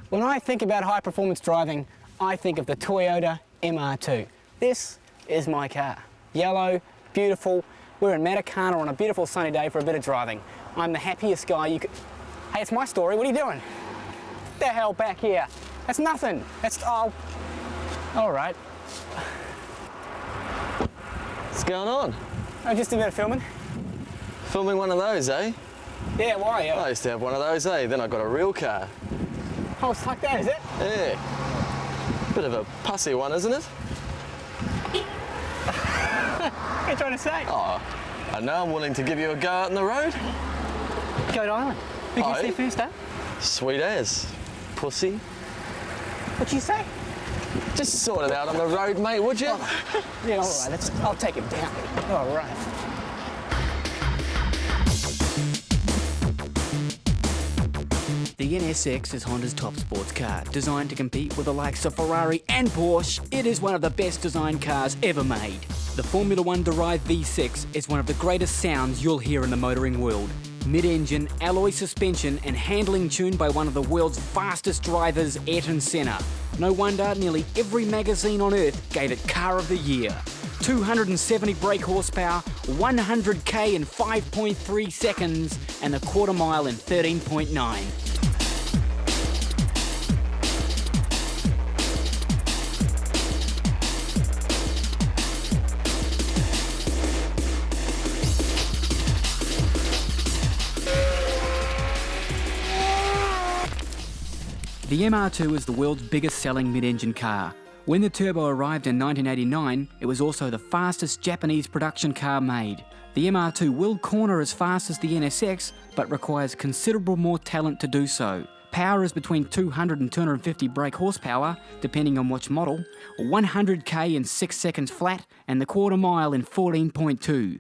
When I think about high performance driving, I think of the Toyota MR2. This is my car. Yellow, beautiful. We're in Matakana on a beautiful sunny day for a bit of driving. I'm the happiest guy you could... Hey, it's my story. What are you doing? Get the hell back here. That's nothing. That's... Oh. All right. What's going on? Oh, just a bit of filming. Filming one of those, eh? Yeah, why? I used to have one of those, eh? Then I got a real car. Oh, it's like that, is it? Yeah. Bit of a pussy one, isn't it? What are you trying to say? Oh, I know I'm willing to give you a go out on the road. Goat Island. Who gets there first, eh? Sweet as. Pussy. What'd you say? Just sort it out on the road, mate, would you? Oh. Yeah, all right. I'll take him down. All right. The NSX is Honda's top sports car, designed to compete with the likes of Ferrari and Porsche. It is one of the best designed cars ever made. The Formula One derived V6 is one of the greatest sounds you'll hear in the motoring world. Mid-engine, alloy suspension and handling tuned by one of the world's fastest drivers, Ayrton Senna. No wonder nearly every magazine on earth gave it Car of the Year. 270 brake horsepower, 100k in 5.3 seconds and a quarter mile in 13.9. The MR2 is the world's biggest selling mid-engine car. When the Turbo arrived in 1989, it was also the fastest Japanese production car made. The MR2 will corner as fast as the NSX, but requires considerable more talent to do so. Power is between 200 and 250 brake horsepower, depending on which model, 100k in 6 seconds flat, and the quarter mile in 14.2.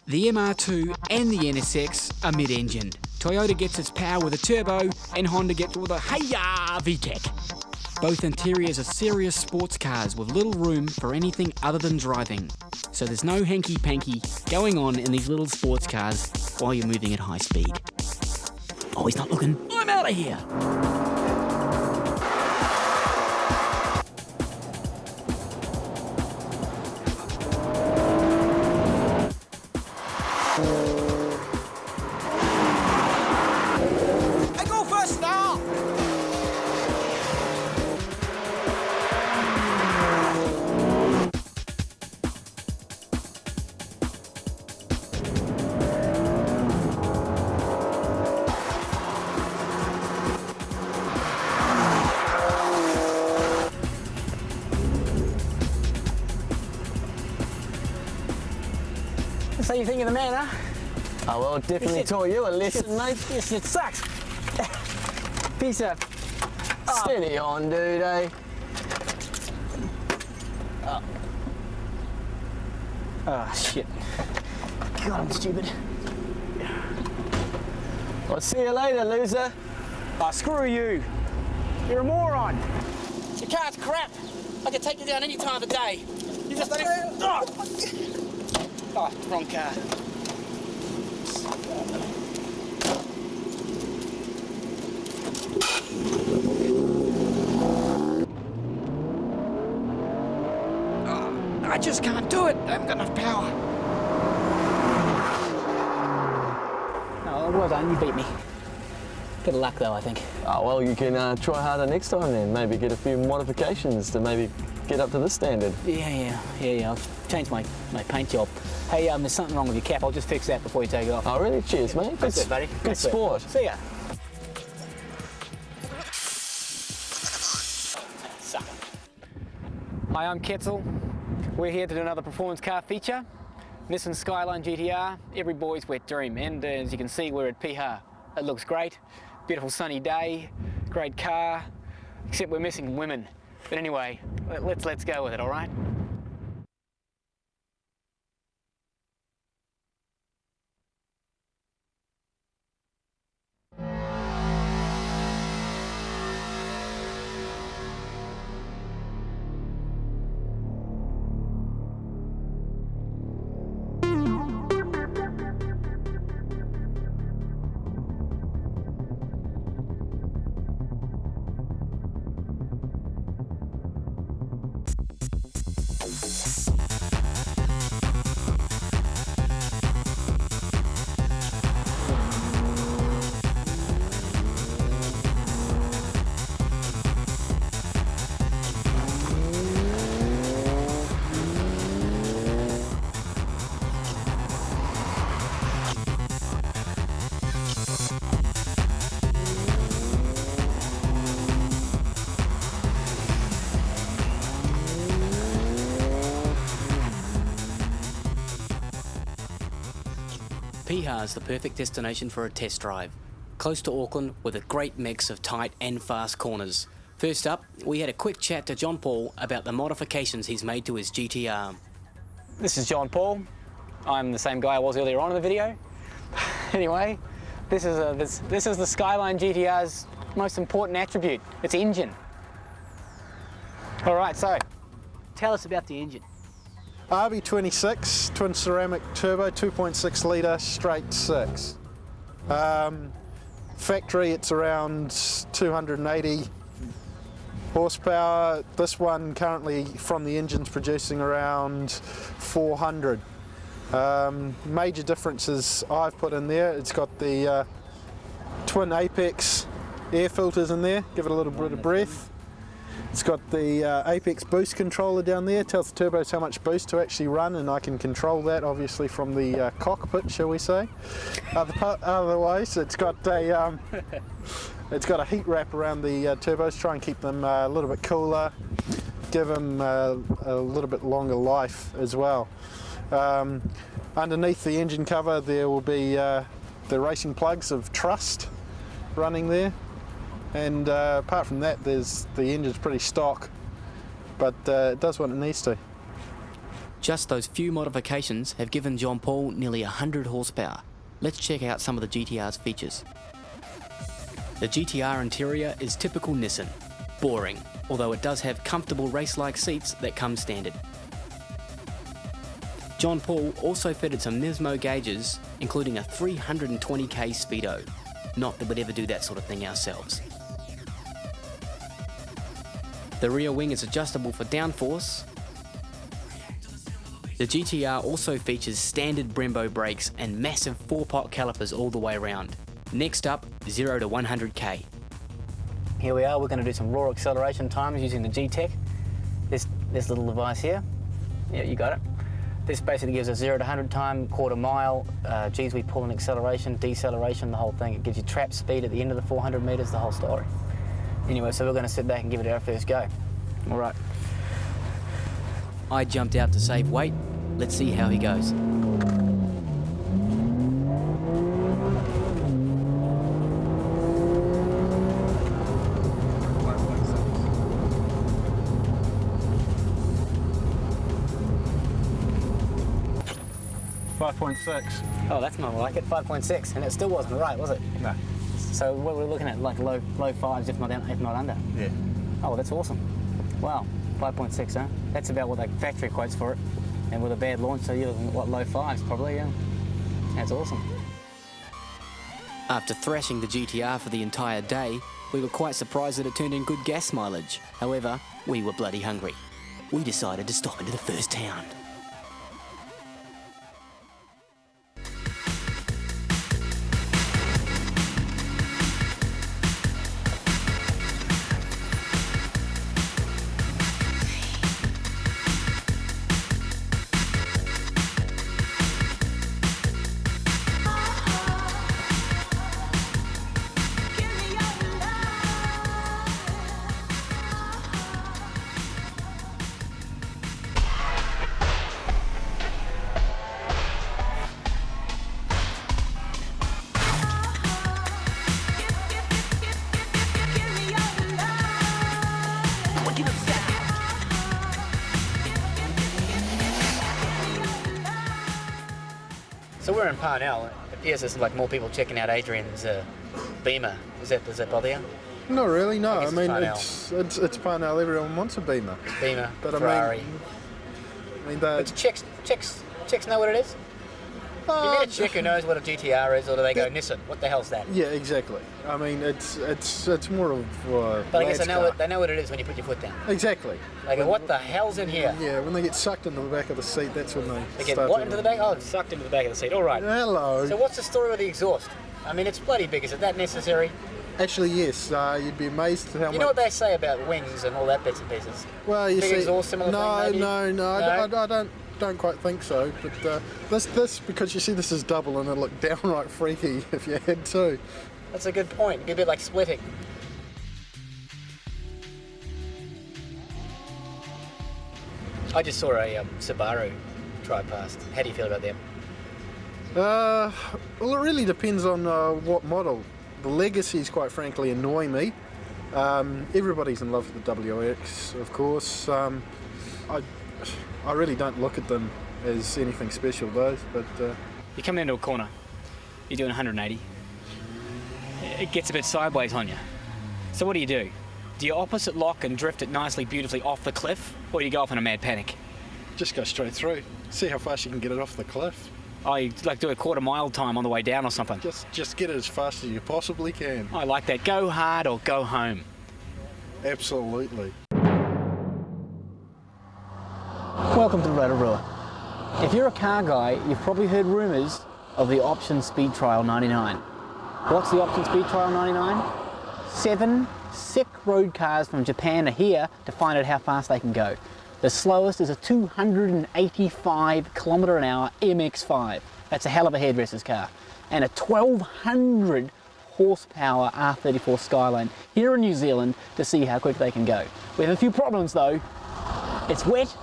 The MR2 and the NSX are mid-engine. Toyota gets its power with a turbo, and Honda gets with a Hey-ya VTEC. Both interiors are serious sports cars with little room for anything other than driving. So there's no hanky-panky going on in these little sports cars while you're moving at high speed. Oh, he's not looking. I'm out of here. I go first now. So you think of the man, huh? Oh, well, definitely taught you a lesson, mate. This shit sucks. Piece of... Steady on, dude, eh? Oh, shit. God, I'm stupid. I'll see you later, loser. Oh, screw you. You're a moron. Your car's crap. I can take you down any time of the day. You just don't... Oh, wrong car. I just can't do it. I haven't got enough power. Oh, well done. You beat me. Bit of luck, though, I think. Oh, well, you can try harder next time then. Maybe get a few modifications to maybe get up to this standard. Yeah. I'll change my paint job. Hey, there's something wrong with your cap. I'll just fix that before you take it off. Oh, really? Cheers, mate. Good sweat, buddy. Good sport. See ya. Sucker. Hi, I'm Ketzel. We're here to do another performance car feature. Nissan Skyline GTR, every boy's wet dream. And as you can see, we're at Piha. It looks great. Beautiful sunny day, great car, except we're missing women. But anyway, let's go with it, all right? Piha is the perfect destination for a test drive. Close to Auckland with a great mix of tight and fast corners. First up, we had a quick chat to John Paul about the modifications he's made to his GTR. This is John Paul. I'm the same guy I was earlier on in the video. Anyway, this is the Skyline GTR's most important attribute, its engine. All right, so tell us about the engine. RB26 twin ceramic turbo, 2.6 litre, straight 6. Factory, it's around 280 horsepower. This one currently from the engine's producing around 400. Major differences I've put in there, it's got the twin Apex air filters in there, give it a little bit of breath. It's got the Apex boost controller down there, tells the turbos how much boost to actually run, and I can control that obviously from the cockpit, shall we say. Otherwise, it's got a heat wrap around the turbos, try and keep them a little bit cooler, give them a little bit longer life as well. Underneath the engine cover there will be the racing plugs of Trust running there. And apart from that, the engine's pretty stock, but it does what it needs to. Just those few modifications have given John Paul nearly 100 horsepower. Let's check out some of the GTR's features. The GTR interior is typical Nissan. Boring, although it does have comfortable race-like seats that come standard. John Paul also fitted some Nismo gauges, including a 320k speedo. Not that we'd ever do that sort of thing ourselves. The rear wing is adjustable for downforce. The GTR also features standard Brembo brakes and massive 4-pot calipers all the way around. Next up, 0 to 100k. Here we are, we're going to do some raw acceleration times using the G-Tech. This little device here. Yeah, you got it. This basically gives a 0 to 100 time, quarter mile, G's we pull an acceleration, deceleration, the whole thing. It gives you trap speed at the end of the 400 metres, the whole story. Anyway, so we're going to sit back and give it our first go. All right. I jumped out to save weight. Let's see how he goes. Oh, that's not like it. 5.6, and it still wasn't right, was it? No. So what we're looking at, like low fives, if not under. Yeah. Oh, well, that's awesome. Wow, 5.6, huh? That's about what the factory quotes for it. And with a bad launch, so you're looking at what, low fives probably, yeah. That's awesome. After thrashing the GTR for the entire day, we were quite surprised that it turned in good gas mileage. However, we were bloody hungry. We decided to stop into the first town. So we're in Parnell. It appears there's like more people checking out Adrian's Beamer. Does that bother you? Not really, no. I mean, Parnell. it's Parnell. Everyone wants a Beamer. Beamer, But Ferrari. I mean, But chicks know what it is? You meet a chick who knows what a GTR is, or do they go, Nissan, what the hell's that? yeah, exactly. I mean, it's more of. But I guess lads' they know what it is when you put your foot down. Exactly. They go, what the hell's in here? Yeah, when they get sucked into the back of the seat, that's when They get start what to- into the back? Oh, it's sucked into the back of the seat. All right. Hello. So what's the story with the exhaust? I mean, it's bloody big. Is it that necessary? Actually, yes. You'd be amazed at how much. You know what they say about wings and all that bits and pieces? Well, you big see, exhaust, similar no, thing, maybe? no, I don't quite think so. But this because you see this is double and it'll look downright freaky if you had two. That's a good point. It'd be a bit like splitting. I just saw a Subaru drive past. How do you feel about them? Well, it really depends on what model. The Legacies, quite frankly, annoy me. Everybody's in love with the WX, of course. I really don't look at them as anything special, though. But You come into a corner, you're doing 180. It gets a bit sideways on you. So what do? Do you opposite lock and drift it nicely, beautifully off the cliff, or do you go off in a mad panic? just go straight through. See how fast you can get it off the cliff. Oh, you like do a quarter mile time on the way down or something? Just get it as fast as you possibly can. I like that. Go hard or go home. Absolutely. Welcome to Rotorua. If you're a car guy, you've probably heard rumours of the Option Speed Trial 99. What's the Option Speed Trial 99? 7 sick road cars from Japan are here to find out how fast they can go. The slowest is a 285 km/h MX-5. That's a hell of a hairdresser's car. And a 1200 horsepower R34 Skyline here in New Zealand to see how quick they can go. We have a few problems though. It's wet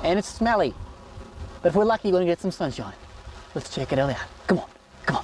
and it's smelly. But if we're lucky, we're going to get some sunshine. Let's check it out. Come on, come on.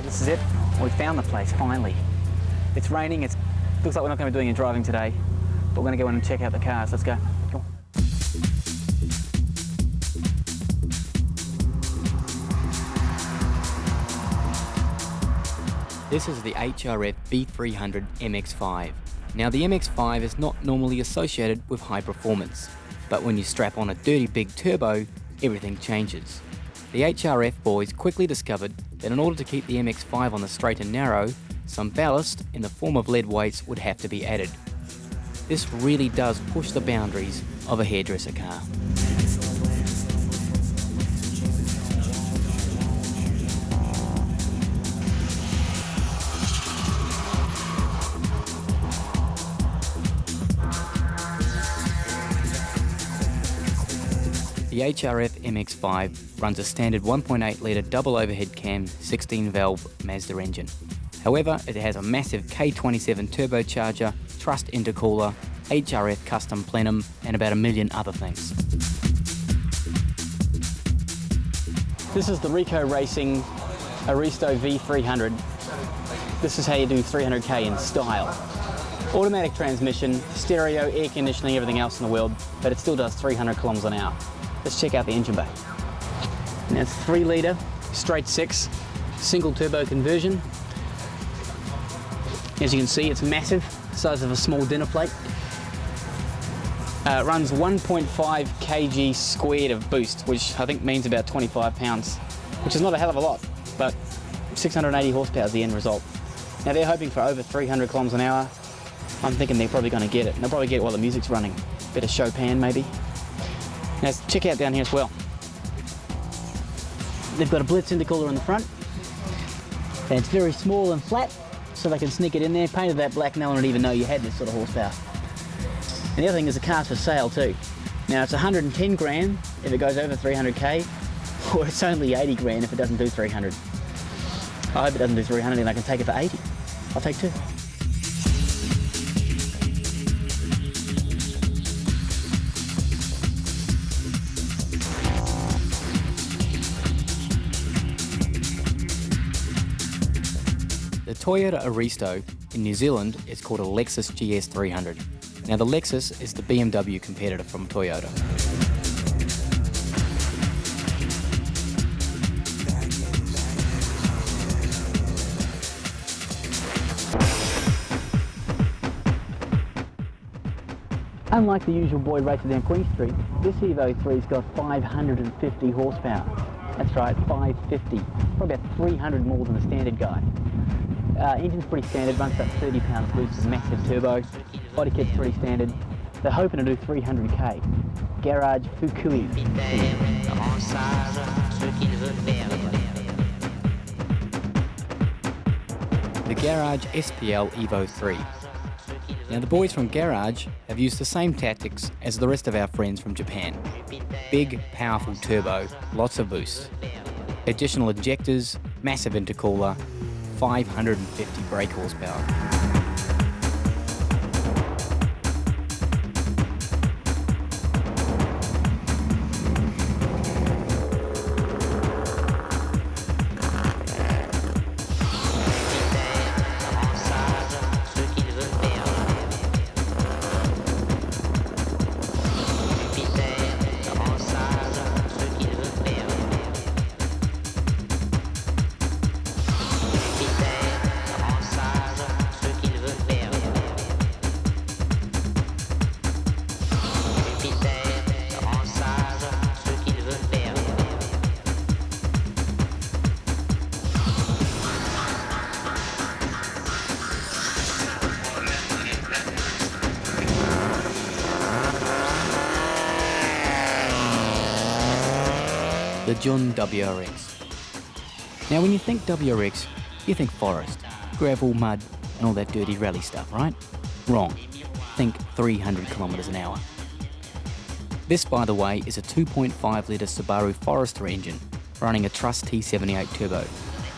This is it. We found the place finally. It's raining. It looks like we're not going to be doing any driving today, but we're going to go in and check out the cars. Let's go. Come on. This is the HRF V300 MX-5. Now the MX-5 is not normally associated with high performance, but when you strap on a dirty big turbo, everything changes. The HRF boys quickly discovered that in order to keep the MX-5 on the straight and narrow, some ballast in the form of lead weights would have to be added. This really does push the boundaries of a hairdresser car. The HRF MX-5 runs a standard 1.8 litre double overhead cam 16 valve Mazda engine. However, it has a massive K27 turbocharger, truss intercooler, HRF custom plenum and about a million other things. This is the Rico Racing Aristo V300. This is how you do 300k in style. Automatic transmission, stereo, air conditioning, everything else in the world, but it still does 300 kilometers an hour. Let's check out the engine bay. Now it's 3 litre, straight 6, single turbo conversion. As you can see, it's massive, size of a small dinner plate. It runs 1.5 kg squared of boost, which I think means about 25 pounds, which is not a hell of a lot, but 680 horsepower is the end result. Now they're hoping for over 300 kilometers an hour. I'm thinking they're probably going to get it. They'll probably get it while the music's running. Bit of Chopin maybe. Now let's check out down here as well. They've got a Blitz intercooler in the front. And it's very small and flat, so they can sneak it in there. Painted that black, no one would even know you had this sort of horsepower. And the other thing is the car's for sale too. Now it's 110 grand if it goes over 300k, or it's only 80 grand if it doesn't do 300. I hope it doesn't do 300 and I can take it for 80. I'll take 2. The Toyota Aristo in New Zealand is called a Lexus GS300. Now the Lexus is the BMW competitor from Toyota. Unlike the usual boy racer down Queen Street, this Evo 3's got 550 horsepower. That's right, 550. Probably about 300 more than the standard guy. Engine's pretty standard, runs about 30 pounds boost, massive turbo. Body kit's pretty standard. They're hoping to do 300k. Garage Fukui. The Garage SPL Evo 3. Now the boys from Garage have used the same tactics as the rest of our friends from Japan. Big, powerful turbo, lots of boost. Additional injectors, massive intercooler, 550 brake horsepower. the Jun WRX. Now when you think WRX, you think forest, gravel, mud and all that dirty rally stuff, right? Wrong. Think 300 kilometres an hour. This, by the way, is a 2.5 litre Subaru Forester engine running a Truss T78 turbo.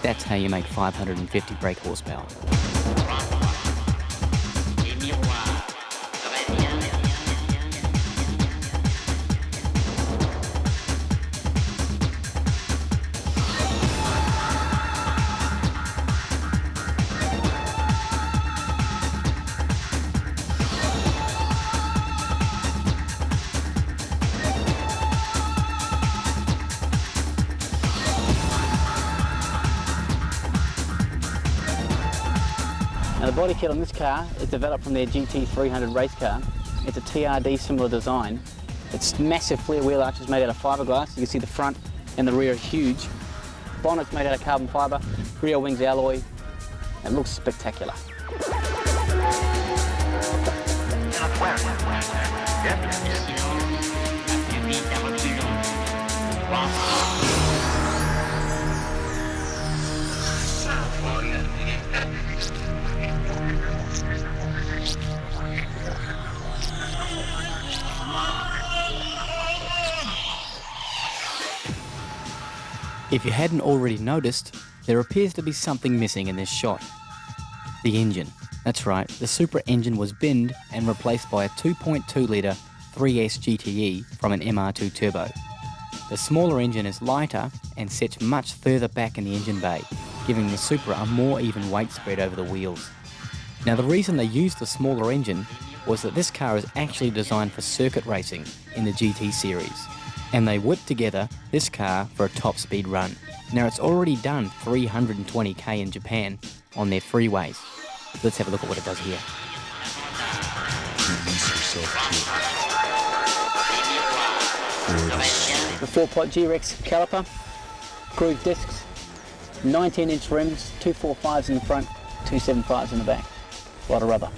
That's how you make 550 brake horsepower. Now the body kit on this car is developed from their GT300 race car. It's a TRD similar design. It's massive flare wheel arches made out of fiberglass. You can see the front and the rear are huge. Bonnet's made out of carbon fibre, rear wings alloy. It looks spectacular. If you hadn't already noticed, there appears to be something missing in this shot. The engine. That's right, the Supra engine was binned and replaced by a 2.2 litre 3S GTE from an MR2 turbo. The smaller engine is lighter and sits much further back in the engine bay, giving the Supra a more even weight spread over the wheels. Now the reason they used the smaller engine was that this car is actually designed for circuit racing in the GT series, and they whipped together this car for a top speed run. Now it's already done 320k in Japan on their freeways. Let's have a look at what it does here. The 4-pot G-Rex caliper, groove discs, 19-inch rims, 245s in the front, 275s in the back. A lot of rubber.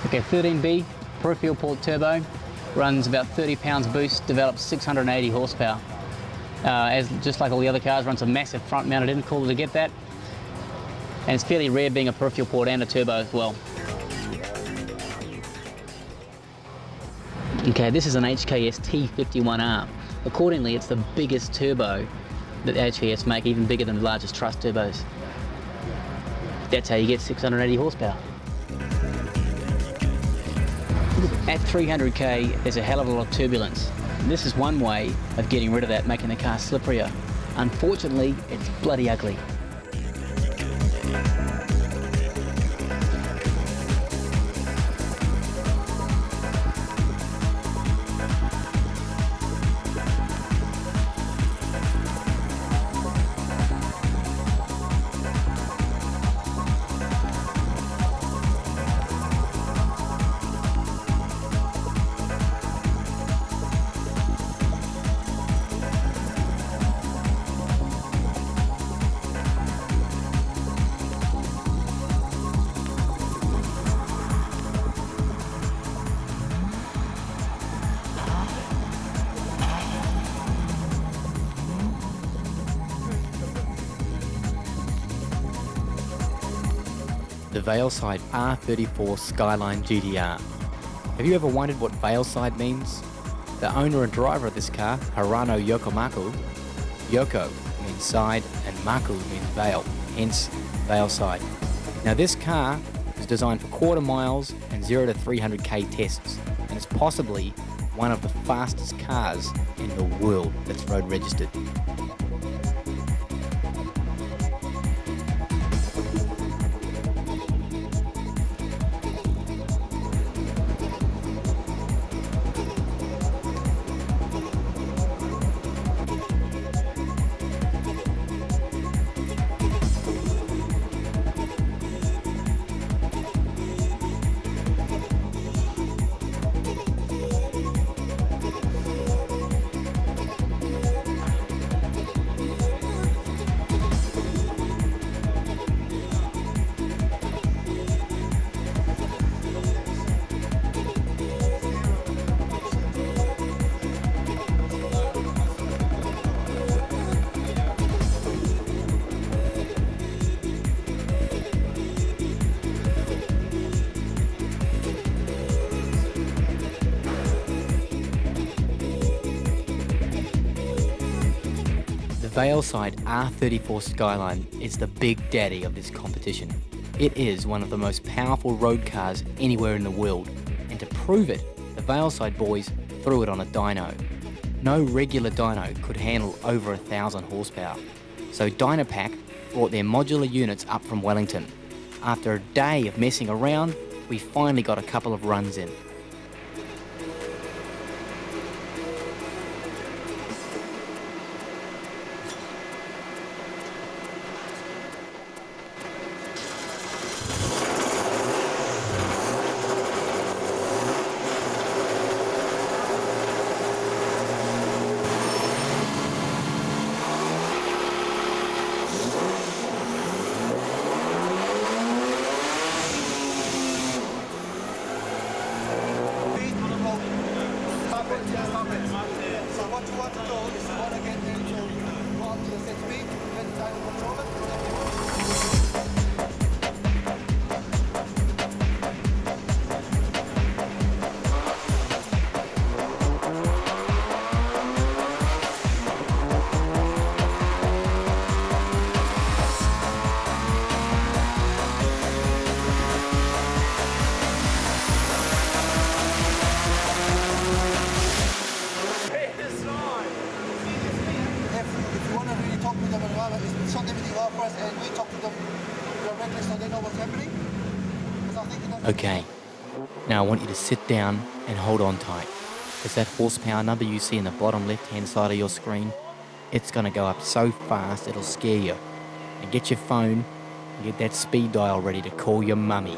Okay, 13B, peripheral port turbo, runs about 30 pounds boost, develops 680 horsepower. Just like all the other cars, runs a massive front-mounted intercooler to get that. And it's fairly rare being a peripheral port and a turbo as well. Okay, this is an HKS T51R. Accordingly, it's the biggest turbo that HKS make, even bigger than the largest Truss turbos. That's how you get 680 horsepower. At 300k, there's a hell of a lot of turbulence. And this is one way of getting rid of that, making the car slipperier. Unfortunately, it's bloody ugly. the Valeside R34 Skyline GTR. Have you ever wondered what Valeside means? The owner and driver of this car, Harano Yokomaku, Yoko means side and Maku means Vale, hence Valeside. Now this car is designed for quarter miles and 0 to 300k tests, and it's possibly one of the fastest cars in the world that's road registered. The Valeside R34 Skyline is the big daddy of this competition. It is one of the most powerful road cars anywhere in the world, and to prove it, the Valeside boys threw it on a dyno. No regular dyno could handle over 1,000 horsepower, so Dynapack brought their modular units up from Wellington. After a day of messing around, we finally got a couple of runs in. Okay, now I want you to sit down and hold on tight, because that horsepower number you see in the bottom left hand side of your screen, it's going to go up so fast it'll scare you. And get your phone and get that speed dial ready to call your mummy.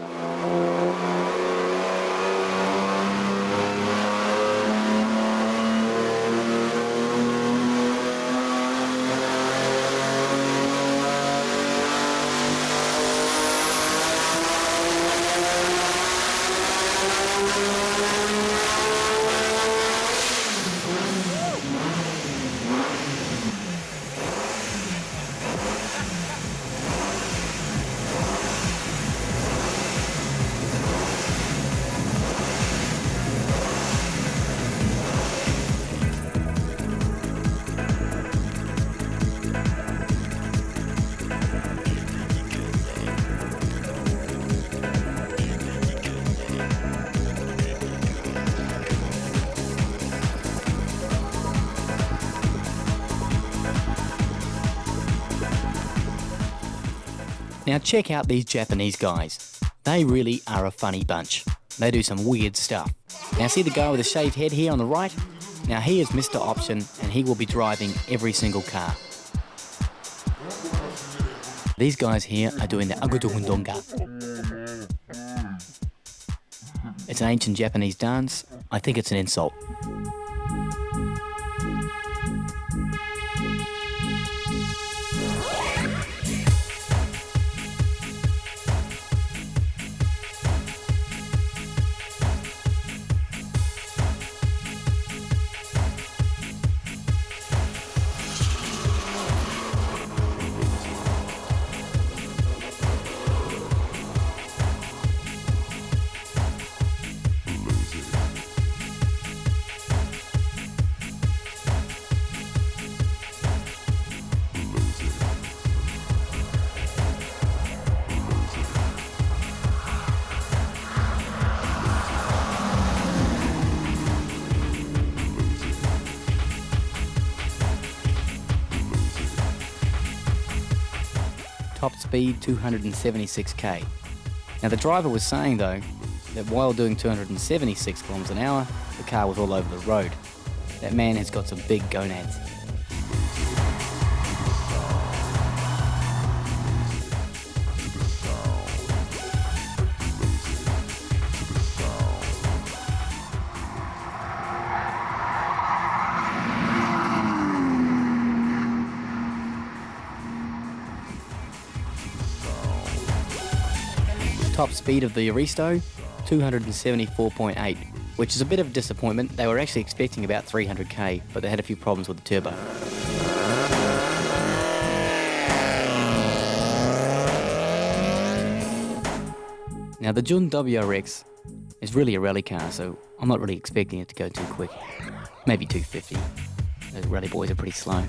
Now check out these Japanese guys. They really are a funny bunch. They do some weird stuff. Now see the guy with the shaved head here on the right? Now he is Mr. Option and he will be driving every single car. These guys here are doing the Agutuhundonga. It's an ancient Japanese dance. I think it's an insult. top speed 276k. Now the driver was saying though that while doing 276 kilometers an hour, the car was all over the road. That man has got some big gonads. Top speed of the Aristo, 274.8, which is a bit of a disappointment. They were actually expecting about 300k, but they had a few problems with the turbo. Now the Jun WRX is really a rally car, so I'm not really expecting it to go too quick. Maybe 250. Those rally boys are pretty slow.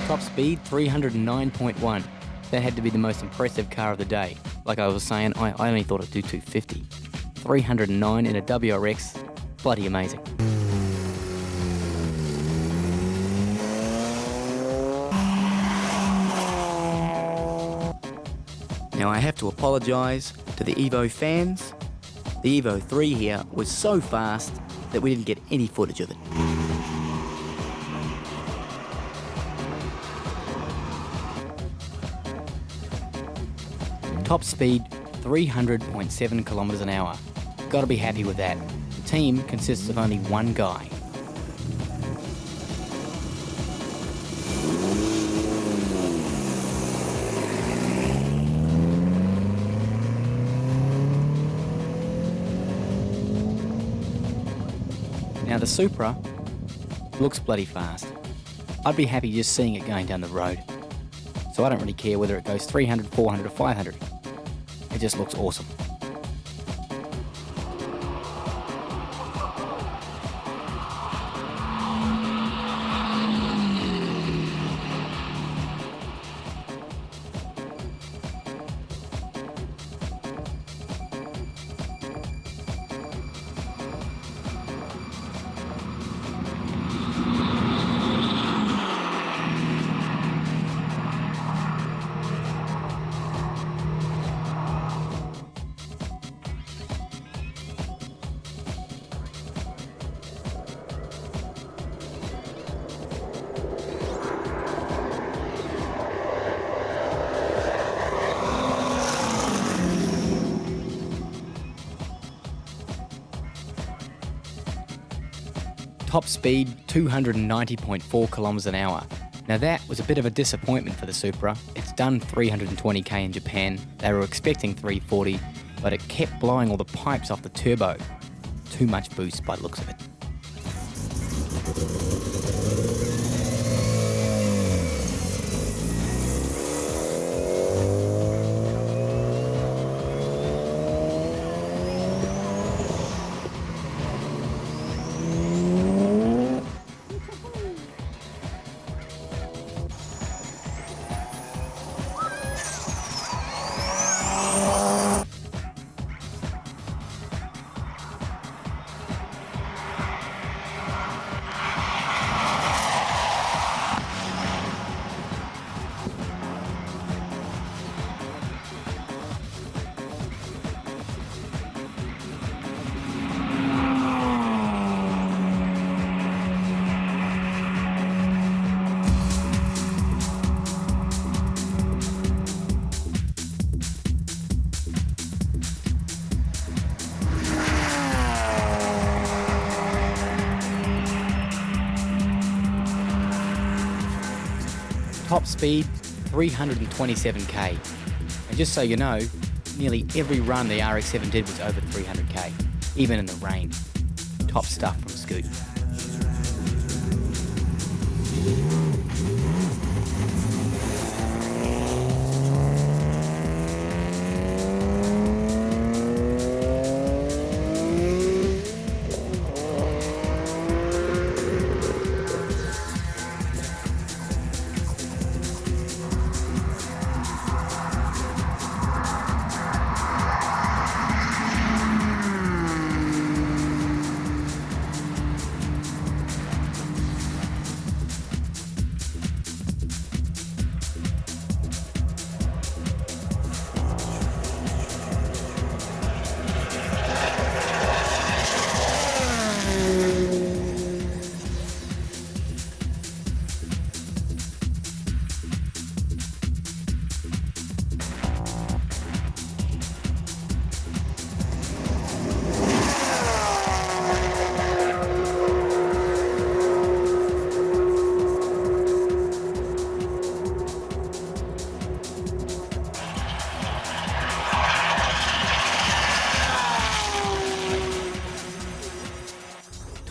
Top speed 309.1. That had to be the most impressive car of the day. Like I was saying, I only thought it'd do 250. 309 in a WRX, bloody amazing. Now I have to apologise to the Evo fans. The Evo 3 here was so fast that we didn't get any footage of it. Top speed 300.7 kilometers an hour. Gotta be happy with that. The team consists of only one guy. Now the Supra looks bloody fast. I'd be happy just seeing it going down the road. So I don't really care whether it goes 300, 400 or 500. It just looks awesome. Top speed 290.4 kilometers an hour. Now that was a bit of a disappointment for the Supra. It's done 320k in Japan. They were expecting 340, but it kept blowing all the pipes off the turbo. Too much boost by the looks of it. Top speed 327k. And just so you know, nearly every run the RX-7 did was over 300k, even in the rain. top stuff from Scoot.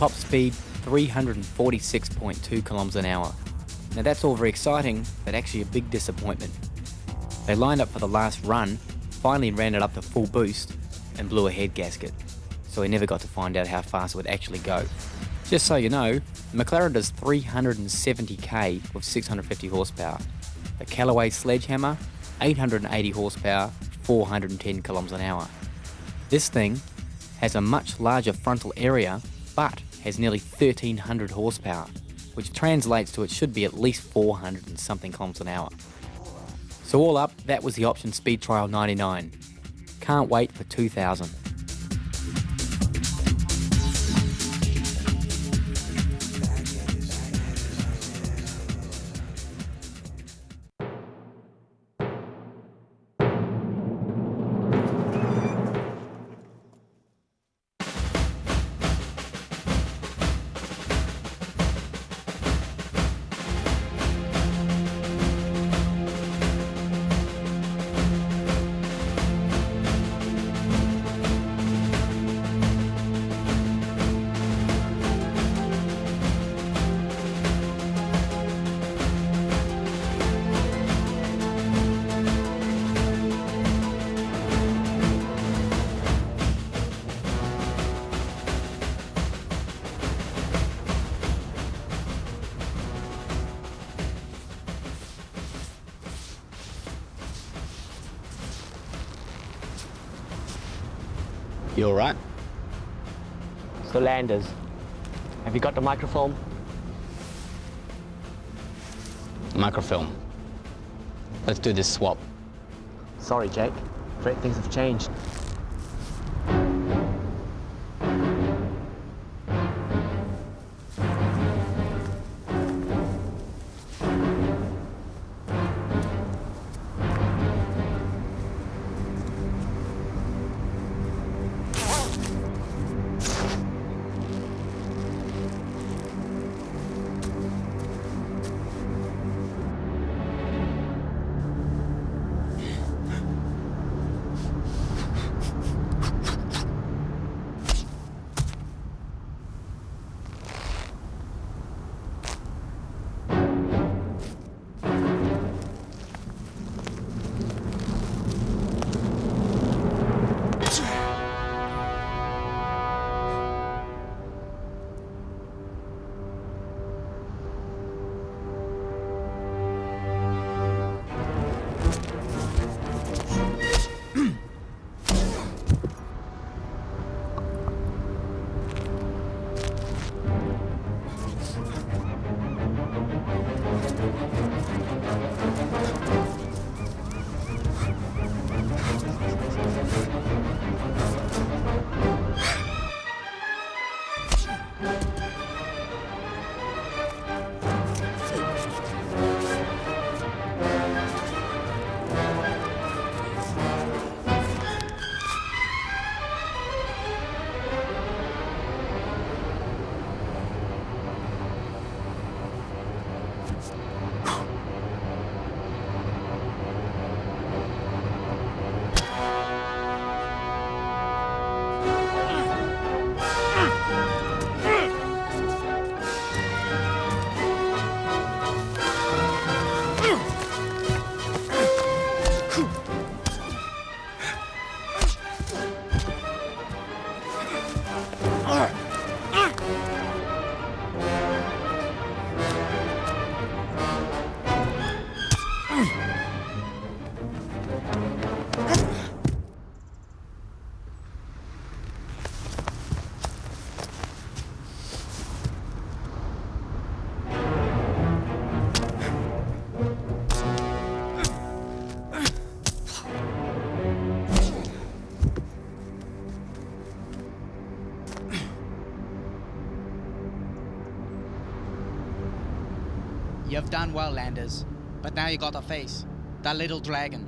Top speed 346.2 kilometers an hour. Now that's all very exciting, but actually a big disappointment. They lined up for the last run, finally ran it up to full boost, and blew a head gasket. So we never got to find out how fast it would actually go. Just so you know, McLaren does 370k with 650 horsepower. The Callaway Sledgehammer, 880 horsepower, 410 kilometers an hour. This thing has a much larger frontal area, but has nearly 1300 horsepower, which translates to it should be at least 400 and something kilometers an hour. So all up, that was the Option Speed Trial 99. Can't wait for 2000. You alright? So landers, have you got the microfilm? Microfilm. Let's do this swap. Sorry, Jake. Great things have changed. You've done well, Landers. But now you got to face the little dragon.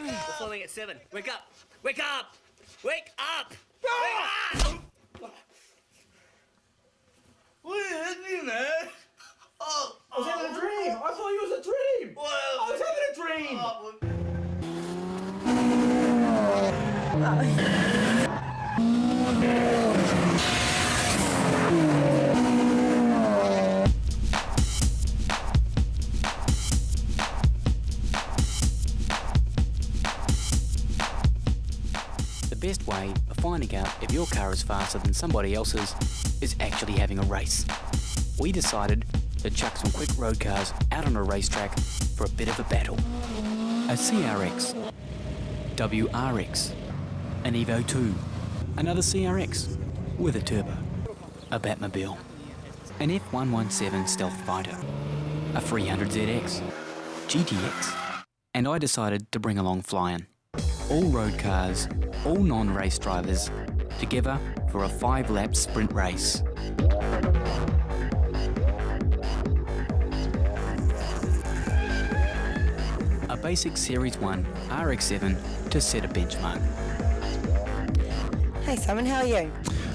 We're falling at 7. Wake up! Wake up! Wake up! Wake up! What is it, man? Oh, I was having a dream! I thought it was a dream! Well, I was having a dream! The best way of finding out if your car is faster than somebody else's is actually having a race. We decided to chuck some quick road cars out on a racetrack for a bit of a battle. A CRX, WRX, an Evo 2, another CRX with a turbo, a Batmobile, an F117 stealth fighter, a 300ZX, GTX, and I decided to bring along Flyin'. All road cars, all non-race drivers, together for a 5-lap sprint race. A basic Series 1 RX-7 to set a benchmark. Hey Simon, how are you?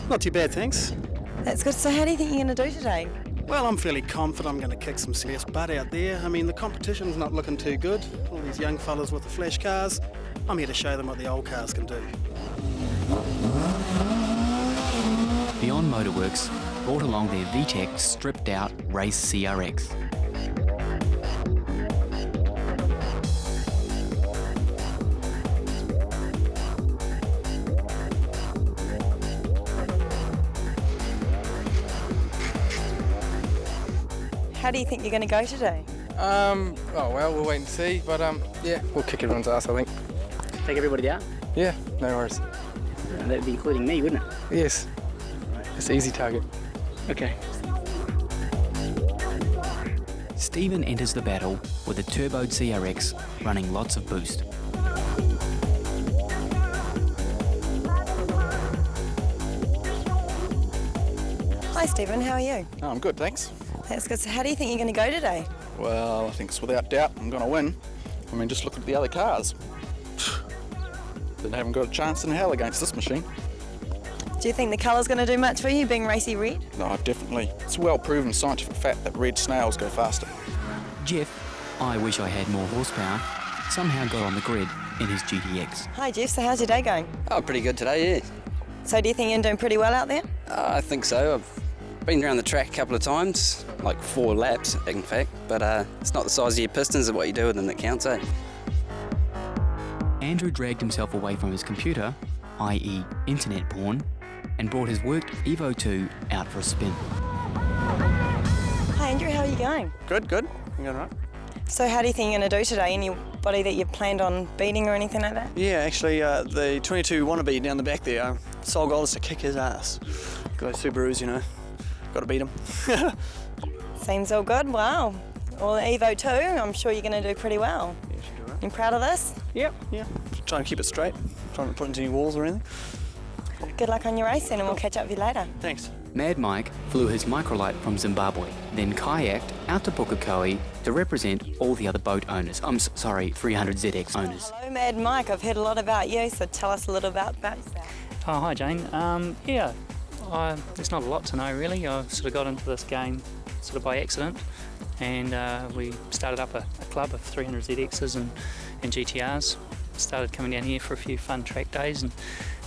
Not too bad, thanks. That's good. So how do you think you're going to do today? Well, I'm fairly confident I'm going to kick some serious butt out there. I mean, the competition's not looking too good. All these young fellas with the flash cars. I'm here to show them what the old cars can do. Beyond Motorworks brought along their VTEC stripped out race CRX. How do you think you're going to go today? Oh well, we'll wait and see, but yeah, we'll kick everyone's ass, I think. Take everybody out? Yeah, no worries. And that'd be including me, wouldn't it? Yes, it's an easy target. Okay. Stephen enters the battle with a turboed CRX running lots of boost. Hi Stephen, how are you? Oh, I'm good, thanks. That's good. So how do you think you're going to go today? Well, I think it's without doubt I'm going to win. I mean, just look at the other cars. They haven't got a chance in hell against this machine. Do you think the colour's going to do much for you, being racy red? No, definitely. It's a well-proven scientific fact that red snails go faster. Jeff, I wish I had more horsepower, somehow got on the grid in his GTX. Hi Jeff, so how's your day going? Oh, pretty good today, yeah. So do you think you're doing pretty well out there? I think so. I've been around the track a couple of times, like 4 laps in fact, but it's not the size of your pistons, it's what you do with them that counts, eh? Andrew dragged himself away from his computer, i.e. internet porn, and brought his worked Evo 2 out for a spin. Hi Andrew, how are you going? Good, good. You going right? So how do you think you're going to do today? Anybody that you've planned on beating or anything like that? Yeah, actually, the 22 wannabe down the back there, sole goal is to kick his ass. Got those Subarus, you know. Got to beat him. Seems all good. Wow. Well, Evo 2, I'm sure you're going to do pretty well. Yeah, should do right. You proud of this? Yep, yeah. Trying to keep it straight. Trying to put into any walls or anything. Good luck on your race then, and we'll catch up with you later. Thanks. Mad Mike flew his microlight from Zimbabwe, then kayaked out to Pukekohe to represent all the other boat owners. 300ZX owners. Hello, Mad Mike. I've heard a lot about you, so tell us a little about yourself. Oh, hi Jane. There's not a lot to know really. I sort of got into this game sort of by accident, and we started up a club of 300ZXs and GTRs. Started coming down here for a few fun track days, and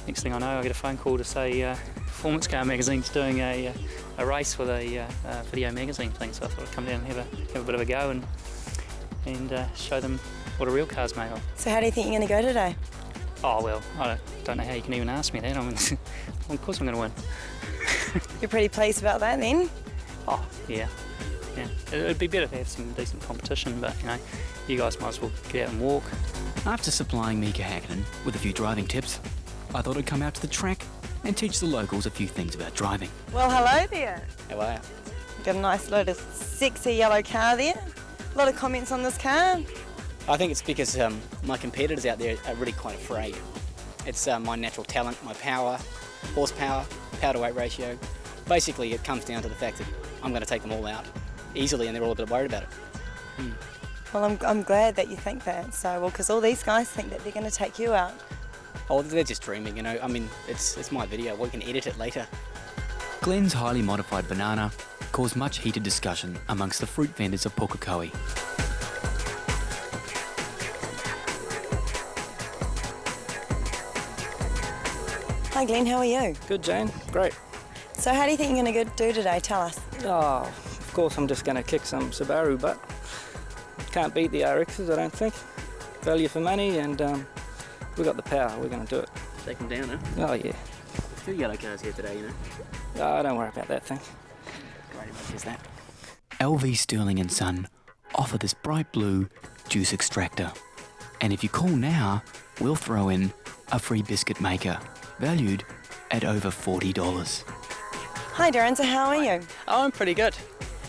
next thing I know I get a phone call to say Performance Car Magazine's doing a race with a video magazine thing, so I thought I'd come down and have a bit of a go and show them what a real car's made of. So how do you think you're going to go today? Oh well, I don't know how you can even ask me that. I mean, well, of course I'm going to win. You're pretty pleased about that then? Oh yeah. It'd be better to have some decent competition, but you guys might as well get out and walk. After supplying Mika Hakkinen with a few driving tips, I thought I'd come out to the track and teach the locals a few things about driving. Well, hello there. How are you? Got a nice little sexy yellow car there. A lot of comments on this car. I think it's because my competitors out there are really quite afraid. It's my natural talent, my power, horsepower, power to weight ratio. Basically, it comes down to the fact that I'm going to take them all out easily, and they're all a bit worried about it. Well, I'm glad that you think that. So, because all these guys think that they're going to take you out. Oh, they're just dreaming, I mean, it's my video. We can edit it later. Glenn's highly modified banana caused much heated discussion amongst the fruit vendors of Pukekohe. Hi Glenn, how are you? Good, Jane. Great. So how do you think you're going to do today? Tell us. Oh, of course I'm just going to kick some Subaru butt. Can't beat the RXs, I don't think. Value for money, and we got the power. We're going to do it. Take them down, huh? Oh, yeah. 2 yellow cars here today, Oh, don't worry about that thing. Great, much is that? LV Sterling & Son offer this bright blue juice extractor. And if you call now, we'll throw in a free biscuit maker, valued at over $40. Hi Darren, so how are you? Oh, I'm pretty good.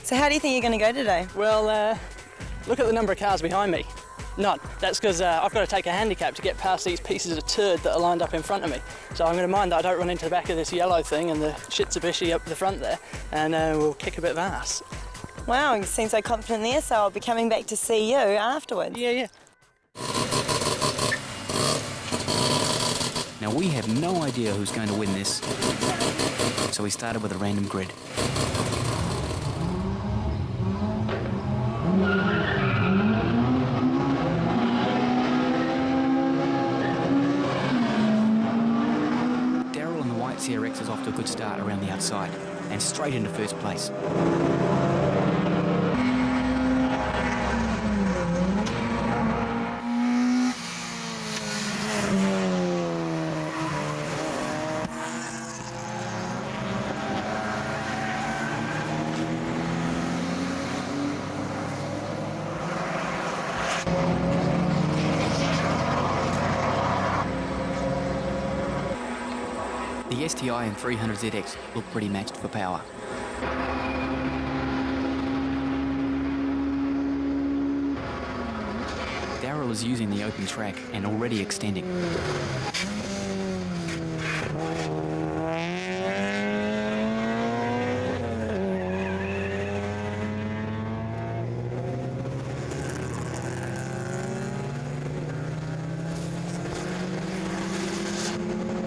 So how do you think you're going to go today? Well, look at the number of cars behind me. That's because I've got to take a handicap to get past these pieces of turd that are lined up in front of me. So I'm going to mind that I don't run into the back of this yellow thing and the Shitsubishi up the front there, and we'll kick a bit of ass. Wow, you seem so confident there, so I'll be coming back to see you afterwards. Yeah. Now we have no idea who's going to win this, so we started with a random grid. Daryl and the white CRX is off to a good start around the outside and straight into first place. The STI and 300ZX look pretty matched for power. Daryl is using the open track and already extending.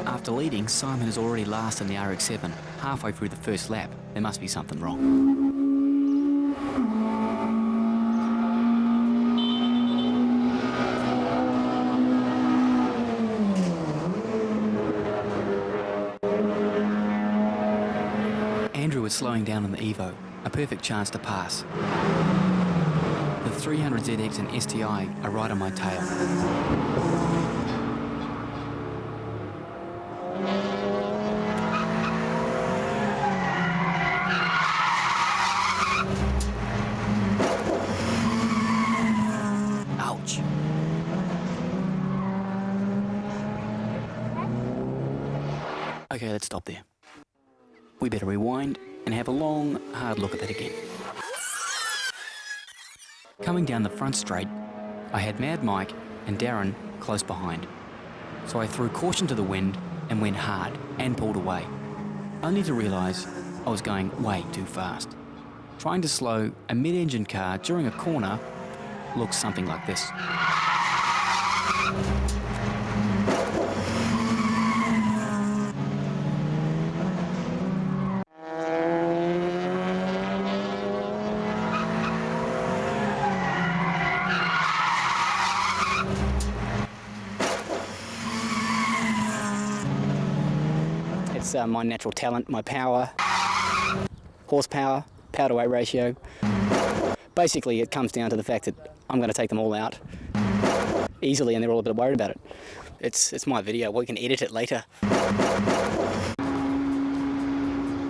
After leading, Simon is already last in the RX-7. Halfway through the first lap, there must be something wrong. Andrew is slowing down on the Evo, a perfect chance to pass. The 300ZX and STI are right on my tail. Ouch. Okay, let's stop there. We better rewind and have a long, hard look at that again. Coming down the front straight, I had Mad Mike and Darren close behind. So I threw caution to the wind and went hard and pulled away, only to realise I was going way too fast. Trying to slow a mid-engine car during a corner looks something like this. It's my natural talent, my power, horsepower, power to weight ratio. Basically, it comes down to the fact that I'm going to take them all out easily, and they're all a bit worried about it. It's my video. We can edit it later.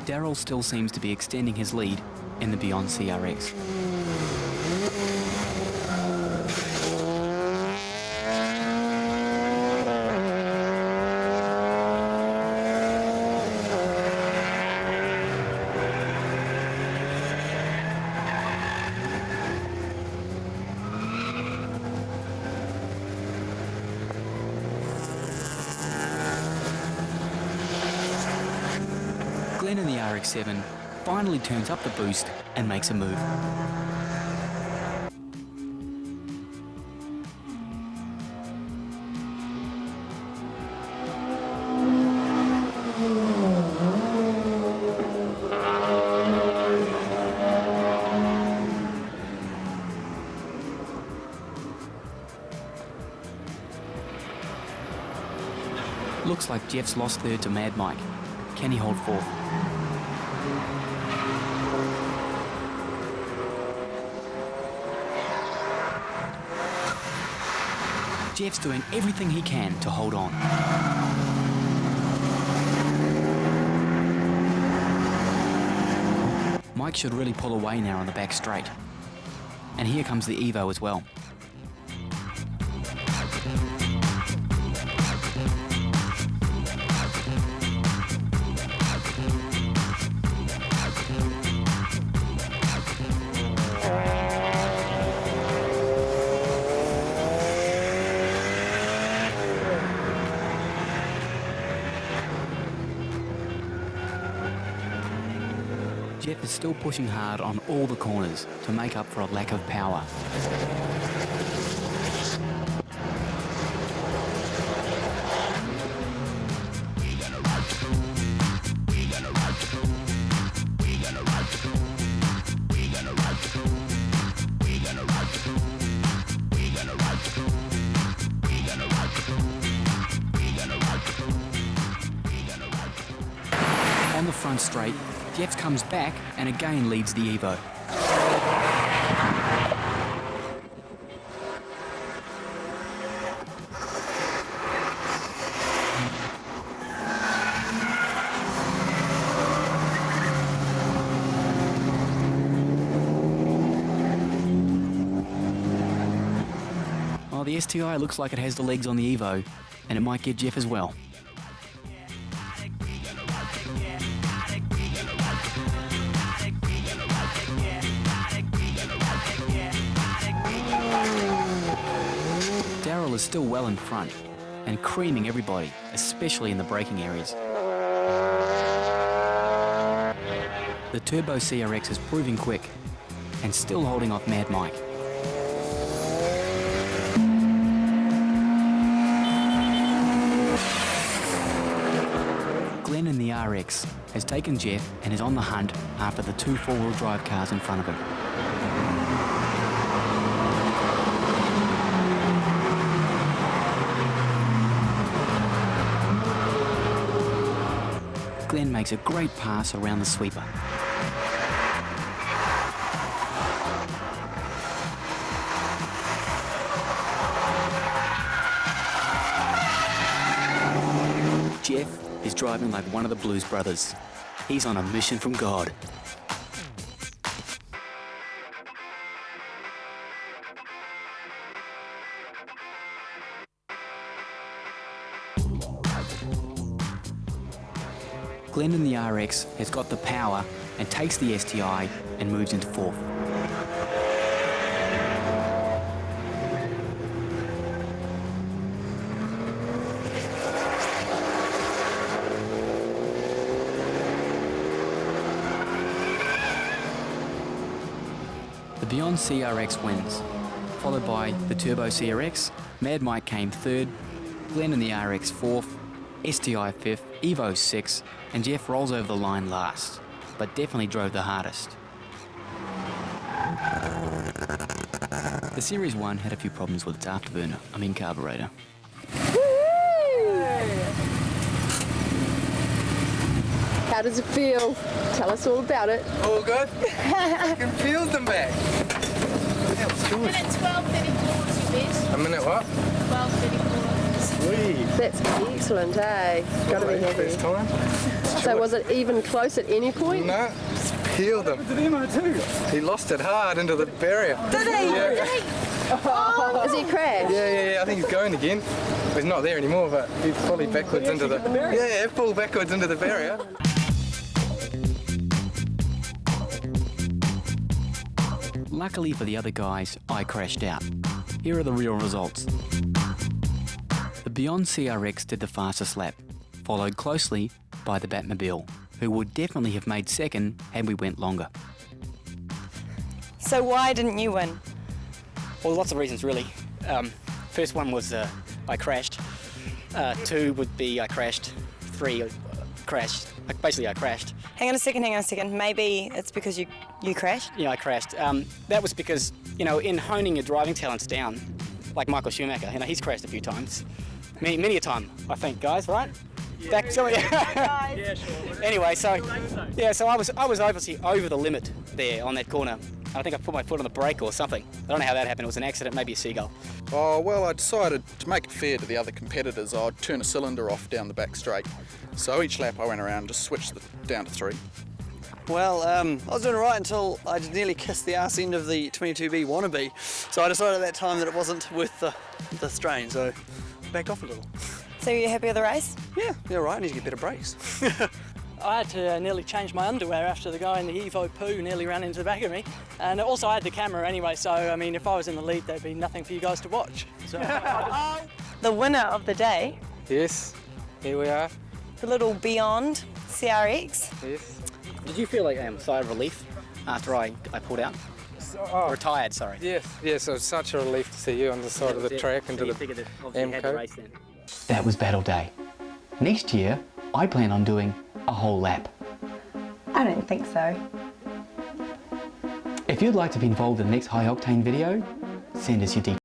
Daryl still seems to be extending his lead in the Beyond CRX. Glenn in the RX-7 finally turns up the boost and makes a move. Looks like Jeff's lost third to Mad Mike. Can he hold fourth? Jeff's doing everything he can to hold on. Mike should really pull away now on the back straight. And here comes the Evo as well. Jeff is still pushing hard on all the corners to make up for a lack of power. On the front straight, Jeff comes back and again leads the Evo. Well, the STI looks like it has the legs on the Evo, and it might get Jeff as well. Daryl is still well in front and creaming everybody, especially in the braking areas. The Turbo CRX is proving quick and still holding off Mad Mike. Glenn in the RX has taken Jeff and is on the hunt after the two four-wheel drive cars in front of him. Glenn makes a great pass around the sweeper. Jeff is driving like one of the Blues Brothers. He's on a mission from God. Glenn in the RX has got the power and takes the STI and moves into fourth. Beyond CRX wins, followed by the Turbo CRX, Mad Mike came third, Glenn in the RX fourth, STI fifth, Evo sixth, and Jeff rolls over the line last, but definitely drove the hardest. The Series 1 had a few problems with its afterburner, carburetor. How does it feel? Tell us all about it. All good? I can feel them back. That was good. Minute 12:34, you bet. A minute what? 12:34. Sweet. That's excellent, eh? Gotta be happy. First time. So was it even close at any point? No, just peeled them. Did Emo too? He lost it hard into the barrier. Did he? Yeah. Did he? Oh, is he crashed? Yeah, I think he's going again. He's not there anymore, but he's fully backwards into the... Yeah, full backwards into the barrier. Luckily for the other guys, I crashed out. Here are the real results. The Beyond CRX did the fastest lap, followed closely by the Batmobile, who would definitely have made second had we went longer. So why didn't you win? Well, lots of reasons really. First one was I crashed. Two would be I crashed. Three, crashed. Basically, I crashed. Hang on a second. Maybe it's because you crashed? Yeah, I crashed. That was because, in honing your driving talents down, like Michael Schumacher, he's crashed a few times. Many a time, I think, guys, right? Yeah, yeah, sure. Anyway, so I was obviously over the limit there on that corner. I think I put my foot on the brake or something. I don't know how that happened. It was an accident, maybe a seagull. Oh, well, I decided to make it fair to the other competitors, I'd turn a cylinder off down the back straight. So each lap I went around and just switched down to 3. Well, I was doing all right until I nearly kissed the arse end of the 22B wannabe. So I decided at that time that it wasn't worth the strain, so backed off a little. So you're happy with the race? Yeah, right. I need to get better brakes. I had to nearly change my underwear after the guy in the Evo poo nearly ran into the back of me. And also I had the camera anyway, so if I was in the lead, there'd be nothing for you guys to watch. So. The winner of the day. Yes, here we are. The little Beyond CRX. Yes. Did you feel like a sigh of relief after I pulled out? Retired, sorry. Yes, it was such a relief to see you on the side of the track and to the M-Coat. That was battle day. Next year, I plan on doing a whole lap. I don't think so. If you'd like to be involved in the next High Octane video, send us your details.